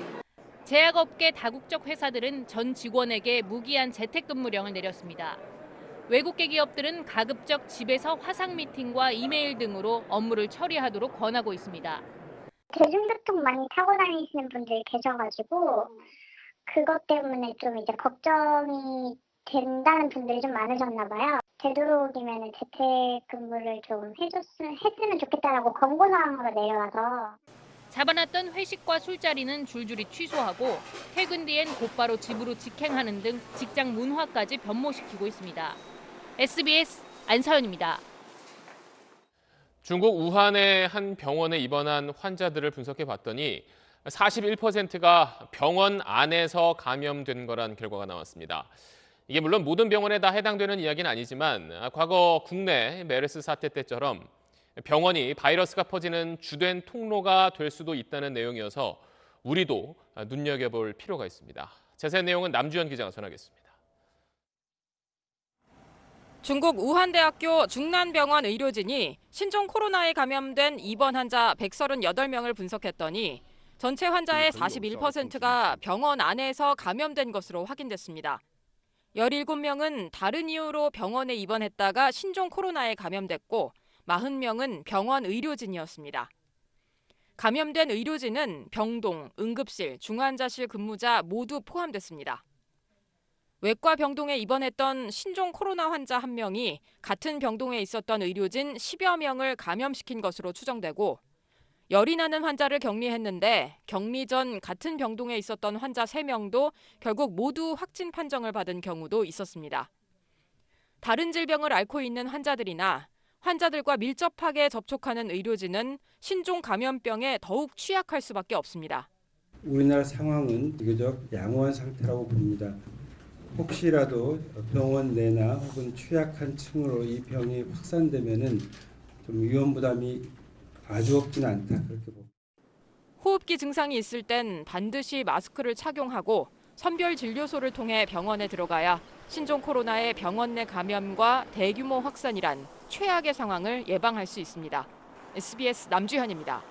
제약업계 다국적 회사들은 전 직원에게 무기한 재택근무령을 내렸습니다. 외국계 기업들은 가급적 집에서 화상 미팅과 이메일 등으로 업무를 처리하도록 권하고 있습니다. 대중교통 많이 타고 다니시는 분들이 계셔가지고 그것 때문에 좀 이제 걱정이 된다는 분들이 좀 많으셨나 봐요. 되도록이면 재택근무를 좀 했으면 좋겠다라고 권고사항으로 내려와서. 잡아놨던 회식과 술자리는 줄줄이 취소하고 퇴근 뒤엔 곧바로 집으로 직행하는 등 직장 문화까지 변모시키고 있습니다. SBS 안서연입니다. 중국 우한의 한 병원에 입원한 환자들을 분석해 봤더니 41%가 병원 안에서 감염된 거란 결과가 나왔습니다. 이게 물론 모든 병원에 다 해당되는 이야기는 아니지만 과거 국내 메르스 사태 때처럼 병원이 바이러스가 퍼지는 주된 통로가 될 수도 있다는 내용이어서 우리도 눈여겨볼 필요가 있습니다. 자세한 내용은 남주현 기자가 전하겠습니다. 중국 우한대학교 중난병원 의료진이 신종 코로나에 감염된 입원 환자 138명을 분석했더니 전체 환자의 41%가 병원 안에서 감염된 것으로 확인됐습니다. 17명은 다른 이유로 병원에 입원했다가 신종 코로나에 감염됐고 40명은 병원 의료진이었습니다. 감염된 의료진은 병동, 응급실, 중환자실 근무자 모두 포함됐습니다. 외과 병동에 입원했던 신종 코로나 환자 1명이 같은 병동에 있었던 의료진 10여 명을 감염시킨 것으로 추정되고 열이 나는 환자를 격리했는데 격리 전 같은 병동에 있었던 환자 3명도 결국 모두 확진 판정을 받은 경우도 있었습니다. 다른 질병을 앓고 있는 환자들이나 환자들과 밀접하게 접촉하는 의료진은 신종 감염병에 더욱 취약할 수밖에 없습니다. 우리나라 상황은 비교적 양호한 상태라고 봅니다. 혹시라도 병원 내나 혹은 취약한 층으로 이 병이 확산되면은 좀 위험 부담이 아주 없지는 않다 그렇게 봅니다. 호흡기 증상이 있을 땐 반드시 마스크를 착용하고 선별 진료소를 통해 병원에 들어가야 신종 코로나의 병원 내 감염과 대규모 확산이란 최악의 상황을 예방할 수 있습니다. SBS 남주현입니다.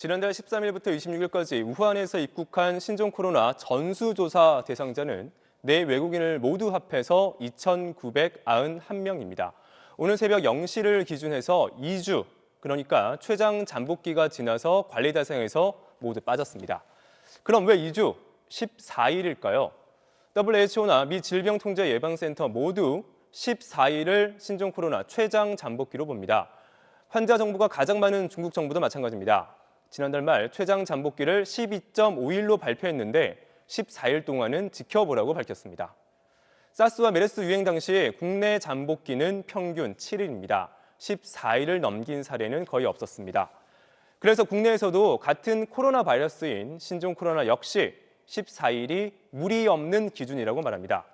지난달 13일부터 26일까지 우한에서 입국한 신종 코로나 전수조사 대상자는 네 외국인을 모두 합해서 2,991명입니다. 오늘 새벽 0시를 기준해서 2주, 그러니까 최장 잠복기가 지나서 관리 대상에서 모두 빠졌습니다. 그럼 왜 2주, 14일일까요? WHO나 미 질병통제예방센터 모두 14일을 신종 코로나 최장 잠복기로 봅니다. 환자 정보가 가장 많은 중국 정부도 마찬가지입니다. 지난달 말 최장 잠복기를 12.5일로 발표했는데 14일 동안은 지켜보라고 밝혔습니다. 사스와 메르스 유행 당시 국내 잠복기는 평균 7일입니다. 14일을 넘긴 사례는 거의 없었습니다. 그래서 국내에서도 같은 코로나 바이러스인 신종 코로나 역시 14일이 무리 없는 기준이라고 말합니다.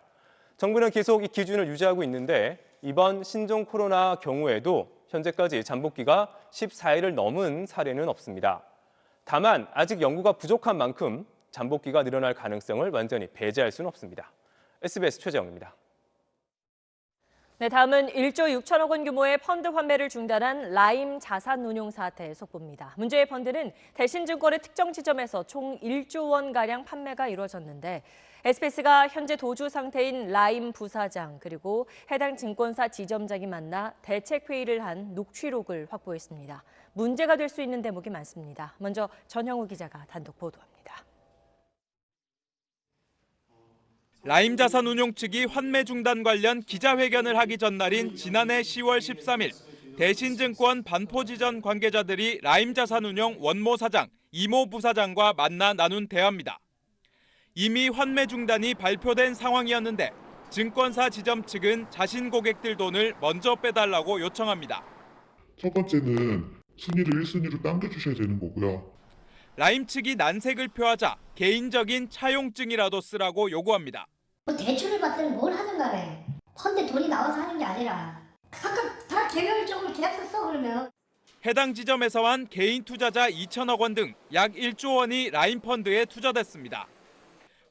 정부는 계속 이 기준을 유지하고 있는데 이번 신종 코로나 경우에도 현재까지 잠복기가 14일을 넘은 사례는 없습니다. 다만 아직 연구가 부족한 만큼 잠복기가 늘어날 가능성을 완전히 배제할 수는 없습니다. SBS 최재영입니다. 네, 다음은 1조 6천억 원 규모의 펀드 환매를 중단한 라임 자산운용 사태 속보입니다. 문제의 펀드는 대신증권의 특정 지점에서 총 1조 원가량 판매가 이루어졌는데 SBS가 현재 도주 상태인 라임 부사장 그리고 해당 증권사 지점장이 만나 대책회의를 한 녹취록을 확보했습니다. 문제가 될 수 있는 대목이 많습니다. 먼저 전형우 기자가 단독 보도합니다. 라임 자산운용 측이 환매 중단 관련 기자회견을 하기 전날인 지난해 10월 13일 대신증권 반포지점 관계자들이 라임 자산운용 원모 사장, 이모 부사장과 만나 나눈 대화입니다. 이미 환매 중단이 발표된 상황이었는데 증권사 지점 측은 자신 고객들 돈을 먼저 빼달라고 요청합니다. 첫 번째는 순위를 1순위로 당겨주셔야 되는 거고요. 라임 측이 난색을 표하자 개인적인 차용증이라도 쓰라고 요구합니다. 대출을 받든 뭘 하든 간에 펀드 돈이 나와서 하는 게 아니라 각각 다 개별적으로 계약서 써 그러면. 해당 지점에서 한 개인 투자자 2천억 원 등 약 1조 원이 라임 펀드에 투자됐습니다.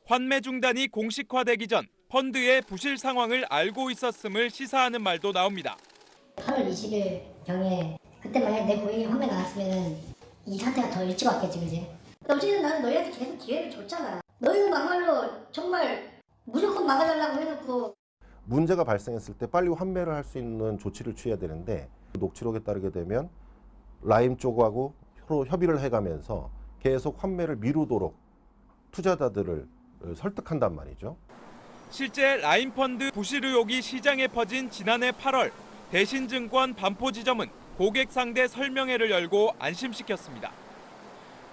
환매 중단이 공식화되기 전 펀드의 부실 상황을 알고 있었음을 시사하는 말도 나옵니다. 8월 20일 경에 그때 만약 내 고객이 환매 나왔으면 이 사태가 더 일찍 왔겠지, 그지? 어쨌든 나는 너희한테 계속 기회를 줬잖아. 너희는 막말로 정말 무조건 막아달라고 해놓고. 문제가 발생했을 때 빨리 환매를 할 수 있는 조치를 취해야 되는데 녹취록에 따르게 되면 라임 쪽하고 서로 협의를 해가면서 계속 환매를 미루도록 투자자들을 설득한단 말이죠. 실제 라임 펀드 부실 의혹이 시장에 퍼진 지난해 8월 대신증권 반포지점은 고객 상대 설명회를 열고 안심시켰습니다.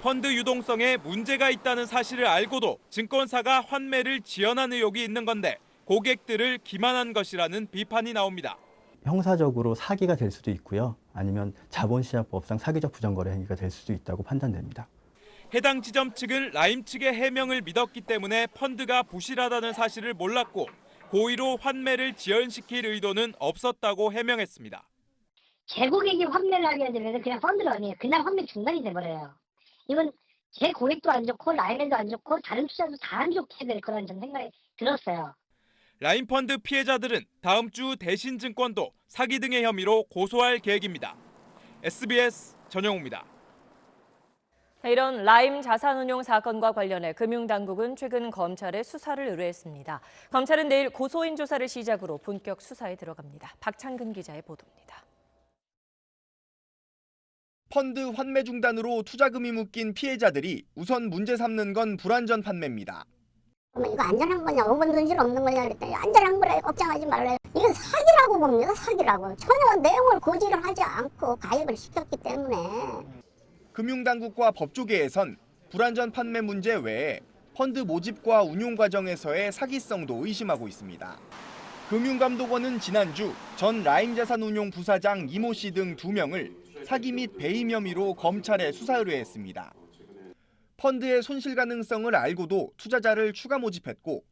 펀드 유동성에 문제가 있다는 사실을 알고도 증권사가 환매를 지연한 의혹이 있는 건데 고객들을 기만한 것이라는 비판이 나옵니다. 형사적으로 사기가 될 수도 있고요. 아니면 자본시장법상 사기적 부정거래 행위가 될 수도 있다고 판단됩니다. 해당 지점 측은 라임 측의 해명을 믿었기 때문에 펀드가 부실하다는 사실을 몰랐고 고의로 환매를 지연시킬 의도는 없었다고 해명했습니다. 제 고객이 환매를 하게 되면 그냥 펀드가 아니에요. 그날 환매 중단이 돼버려요. 이건 제 고객도 안 좋고 라임에도 안 좋고 다른 투자도 다 안 좋게 될 거라는 전 생각이 들었어요. 라임 펀드 피해자들은 다음 주 대신증권도 사기 등의 혐의로 고소할 계획입니다. SBS 전영우입니다. 이런 라임 자산운용 사건과 관련해 금융당국은 최근 검찰에 수사를 의뢰했습니다. 검찰은 내일 고소인 조사를 시작으로 본격 수사에 들어갑니다. 박창근 기자의 보도입니다. 펀드 환매 중단으로 투자금이 묶인 피해자들이 우선 문제 삼는 건 불안전 판매입니다. 이거 안전한 거냐, 5분 손실 없는 거냐 그랬더니 안전한 거래, 걱정하지 말래. 이건 사기라고 봅니다, 사기라고. 전혀 내용을 고지를 하지 않고 가입을 시켰기 때문에. 금융당국과 법조계에선 불안전 판매 문제 외에 펀드 모집과 운용 과정에서의 사기성도 의심하고 있습니다. 금융감독원은 지난주 전 라임자산운용 부사장 이모 씨 등 2명을 사기 및 배임 혐의로 검찰에 수사 의뢰했습니다. 펀드의 손실 가능성을 알고도 투자자를 추가 모집했고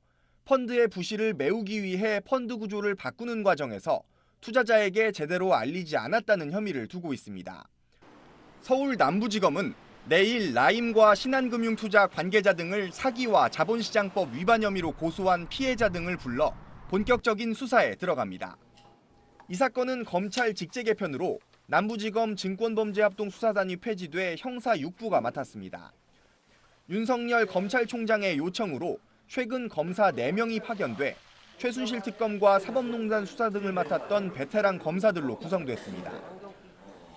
펀드의 부실을 메우기 위해 펀드 구조를 바꾸는 과정에서 투자자에게 제대로 알리지 않았다는 혐의를 두고 있습니다. 서울 남부지검은 내일 라임과 신한금융투자 관계자 등을 사기와 자본시장법 위반 혐의로 고소한 피해자 등을 불러 본격적인 수사에 들어갑니다. 이 사건은 검찰 직제 개편으로 남부지검 증권범죄합동수사단이 폐지돼 형사 6부가 맡았습니다. 윤석열 검찰총장의 요청으로 최근 검사 4명이 파견돼 최순실 특검과 사법농단 수사 등을 맡았던 베테랑 검사들로 구성됐습니다.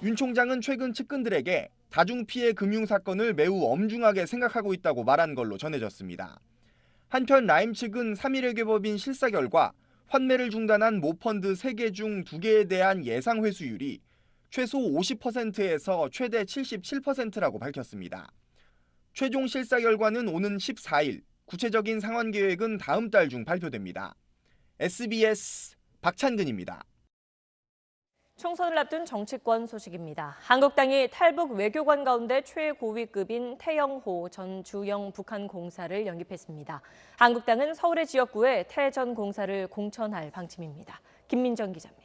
윤 총장은 최근 측근들에게 다중피해 금융사건을 매우 엄중하게 생각하고 있다고 말한 걸로 전해졌습니다. 한편 라임 측은 3.1 법인 실사 결과 환매를 중단한 모펀드 3개 중 2개에 대한 예상 회수율이 최소 50%에서 최대 77%라고 밝혔습니다. 최종 실사 결과는 오는 14일, 구체적인 상환 계획은 다음 달 중 발표됩니다. SBS 박찬근입니다. 총선을 앞둔 정치권 소식입니다. 한국당이 탈북 외교관 가운데 최고위급인 태영호 전 주영 북한 공사를 영입했습니다. 한국당은 서울의 지역구에 태 전 공사를 공천할 방침입니다. 김민정 기자입니다.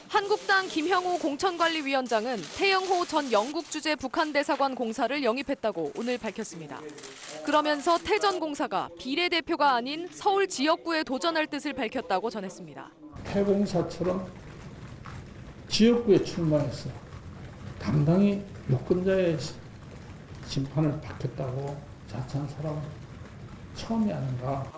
한국당 김형우 공천관리위원장은 태영호 전 영국 주재 북한 대사관 공사를 영입했다고 오늘 밝혔습니다. 그러면서 태 전 공사가 비례대표가 아닌 서울 지역구에 도전할 뜻을 밝혔다고 전했습니다. 태 공사처럼 지역구에 출마해서 당당히 유권자의 심판을 받겠다고 자처한 사람은 처음이 아닌가.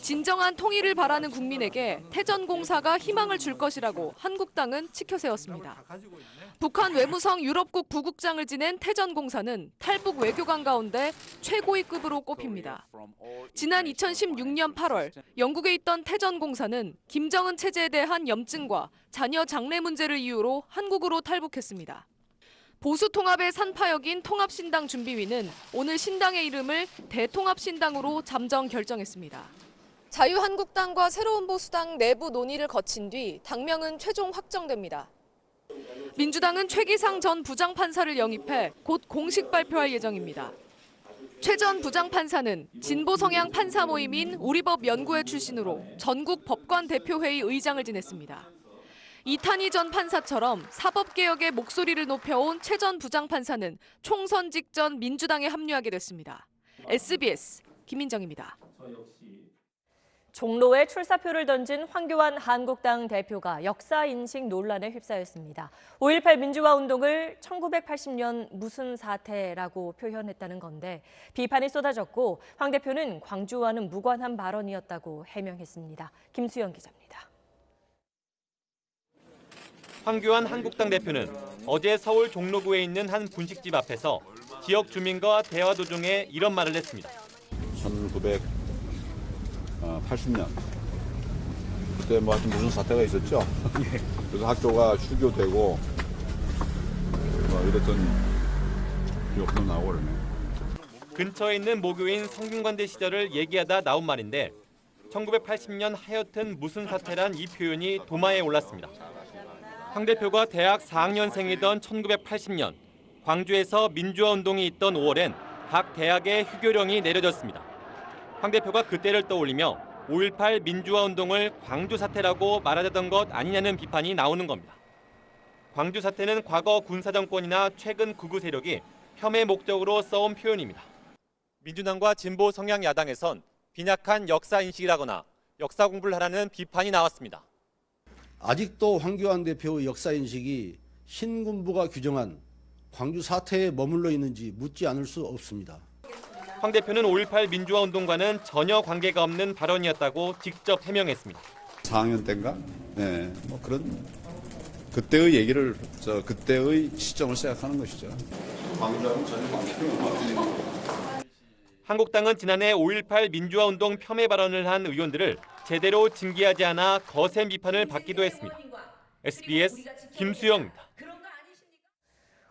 진정한 통일을 바라는 국민에게 태 전 공사가 희망을 줄 것이라고 한국당은 치켜세웠습니다. 북한 외무성 유럽국 부국장을 지낸 태 전 공사는 탈북 외교관 가운데 최고위급으로 꼽힙니다. 지난 2016년 8월 영국에 있던 태 전 공사는 김정은 체제에 대한 염증과 자녀 장래 문제를 이유로 한국으로 탈북했습니다. 보수 통합의 산파역인 통합신당 준비위는 오늘 신당의 이름을 대통합신당으로 잠정 결정했습니다. 자유한국당과 새로운 보수당 내부 논의를 거친 뒤 당명은 최종 확정됩니다. 민주당은 최기상 전 부장판사를 영입해 곧 공식 발표할 예정입니다. 최 전 부장판사는 진보 성향 판사 모임인 우리법 연구회 출신으로 전국 법관 대표회의 의장을 지냈습니다. 이탄희 전 판사처럼 사법개혁의 목소리를 높여온 최 전 부장판사는 총선 직전 민주당에 합류하게 됐습니다. SBS 김민정입니다. 종로에 출사표를 던진 황교안 한국당 대표가 역사인식 논란에 휩싸였습니다. 5.18 민주화 운동을 1980년 무슨 사태라고 표현했다는 건데 비판이 쏟아졌고 황 대표는 광주와는 무관한 발언이었다고 해명했습니다. 김수영 기자입니다. 황교안 한국당 대표는 어제 서울 종로구에 있는 한 분식집 앞에서 지역 주민과 대화 도중에 이런 말을 했습니다. 1980년 그때 뭐 하여튼 무슨 사태가 있었죠. 그래서 학교가 휴교되고 뭐 이랬던 기억도 나오고 그러네. 근처에 있는 모교인 성균관대 시절을 얘기하다 나온 말인데 1980년 하여튼 무슨 사태란 이 표현이 도마에 올랐습니다. 황 대표가 대학 4학년생이던 1980년 광주에서 민주화 운동이 있던 5월엔 각 대학에 휴교령이 내려졌습니다. 황 대표가 그때를 떠올리며 5.18 민주화 운동을 광주 사태라고 말하던 것 아니냐는 비판이 나오는 겁니다. 광주 사태는 과거 군사정권이나 최근 극우 세력이 폄훼 목적으로 써온 표현입니다. 민주당과 진보 성향 야당에선 빈약한 역사인식이라거나 역사 공부를 하라는 비판이 나왔습니다. 아직도 황교안 대표의 역사인식이 신군부가 규정한 광주 사태에 머물러 있는지 묻지 않을 수 없습니다. 황 대표는 5.18 민주화 운동과는 전혀 관계가 없는 발언이었다고 직접 해명했습니다. 4학년 때인가? 네, 뭐 그런 그때의 얘기를 그때의 시점을 생각하는 것이죠. 광주하고는 전혀 관계가 없습니다. 한국당은 지난해 5.18 민주화 운동 폄훼 발언을 한 의원들을 제대로 징계하지 않아 거센 비판을 받기도 했습니다. SBS 김수영입니다.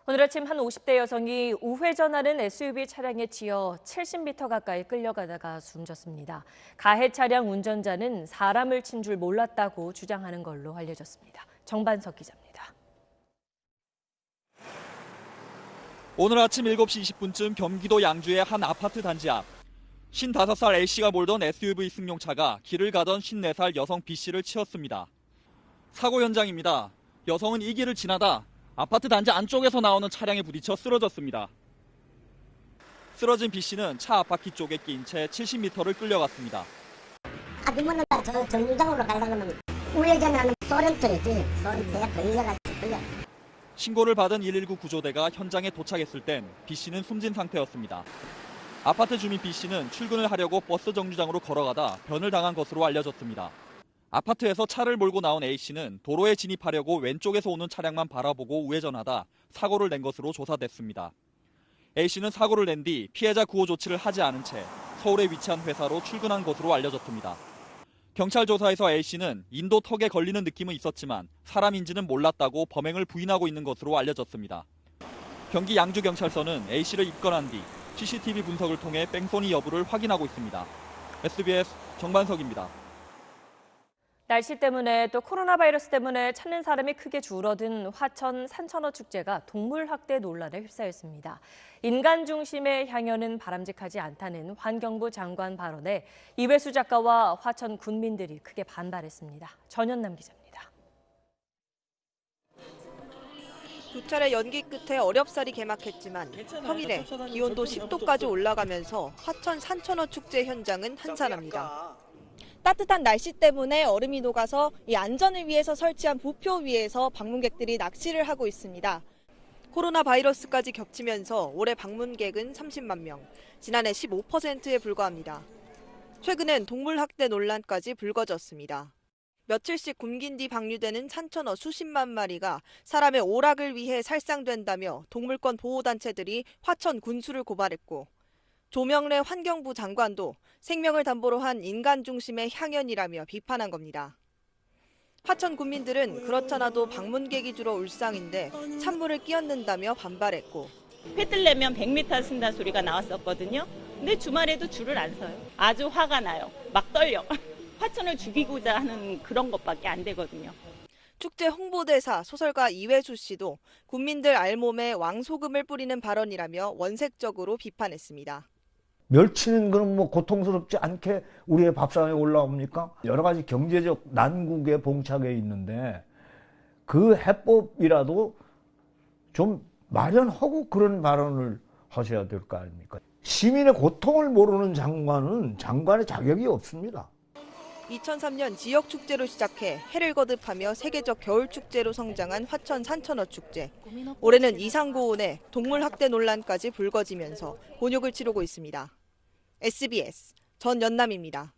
오늘 아침 한 50대 여성이 우회전하는 SUV 차량에 치여 70m 가까이 끌려가다가 숨졌습니다. 가해 차량 운전자는 사람을 친 줄 몰랐다고 주장하는 걸로 알려졌습니다. 정반석 기자입니다. 오늘 아침 7시 20분쯤 경기도 양주의 한 아파트 단지 앞 55살 A씨가 몰던 SUV 승용차가 길을 가던 54살 여성 B씨를 치었습니다. 사고 현장입니다. 여성은 이 길을 지나다 아파트 단지 안쪽에서 나오는 차량에 부딪혀 쓰러졌습니다. 쓰러진 B씨는 차 앞바퀴 쪽에 끼인 채 70m를 끌려갔습니다. 눈 맞는다. 저 정류장으로 가려면 우회전하는 소렌토이지. 소렌토에 걸려. 신고를 받은 119 구조대가 현장에 도착했을 땐 B 씨는 숨진 상태였습니다. 아파트 주민 B 씨는 출근을 하려고 버스 정류장으로 걸어가다 변을 당한 것으로 알려졌습니다. 아파트에서 차를 몰고 나온 A 씨는 도로에 진입하려고 왼쪽에서 오는 차량만 바라보고 우회전하다 사고를 낸 것으로 조사됐습니다. A 씨는 사고를 낸 뒤 피해자 구호 조치를 하지 않은 채 서울에 위치한 회사로 출근한 것으로 알려졌습니다. 경찰 조사에서 A 씨는 인도 턱에 걸리는 느낌은 있었지만 사람인지는 몰랐다고 범행을 부인하고 있는 것으로 알려졌습니다. 경기 양주경찰서는 A 씨를 입건한 뒤 CCTV 분석을 통해 뺑소니 여부를 확인하고 있습니다. SBS 정반석입니다. 날씨 때문에 또 코로나 바이러스 때문에 찾는 사람이 크게 줄어든 화천 산천어 축제가 동물학대 논란에 휩싸였습니다. 인간 중심의 향연은 바람직하지 않다는 환경부 장관 발언에 이회수 작가와 화천 군민들이 크게 반발했습니다. 전현남 기자입니다. 두 차례 연기 끝에 어렵사리 개막했지만 평일에 기온도 10도까지 올라가면서 화천 산천어 축제 현장은 한산합니다. 따뜻한 날씨 때문에 얼음이 녹아서 이 안전을 위해서 설치한 부표 위에서 방문객들이 낚시를 하고 있습니다. 코로나 바이러스까지 겹치면서 올해 방문객은 30만 명, 지난해 15%에 불과합니다. 최근엔 동물 학대 논란까지 불거졌습니다. 며칠씩 굶긴 뒤 방류되는 산천어 수십만 마리가 사람의 오락을 위해 살상된다며 동물권 보호단체들이 화천 군수를 고발했고 조명래 환경부 장관도 생명을 담보로 한 인간 중심의 향연이라며 비판한 겁니다. 화천 군민들은 그렇잖아도 방문객이 주로 울상인데 찬물을 끼얹는다며 반발했고 회들 내면 100m 쓴다는 소리가 나왔었거든요. 근데 주말에도 줄을 안 서요. 아주 화가 나요. 막 떨려. 화천을 죽이고자 하는 그런 것밖에 안 되거든요. 축제 홍보대사 소설가 이회수 씨도 군민들 알몸에 왕소금을 뿌리는 발언이라며 원색적으로 비판했습니다. 멸치는 그럼 뭐 고통스럽지 않게 우리의 밥상에 올라옵니까? 여러 가지 경제적 난국에 봉착해 있는데 그 해법이라도 좀 마련하고 그런 발언을 하셔야 될 거 아닙니까? 시민의 고통을 모르는 장관은 장관의 자격이 없습니다. 2003년 지역축제로 시작해 해를 거듭하며 세계적 겨울축제로 성장한 화천 산천어 축제. 올해는 이상고온에 동물학대 논란까지 불거지면서 곤욕을 치르고 있습니다. SBS 전연남입니다.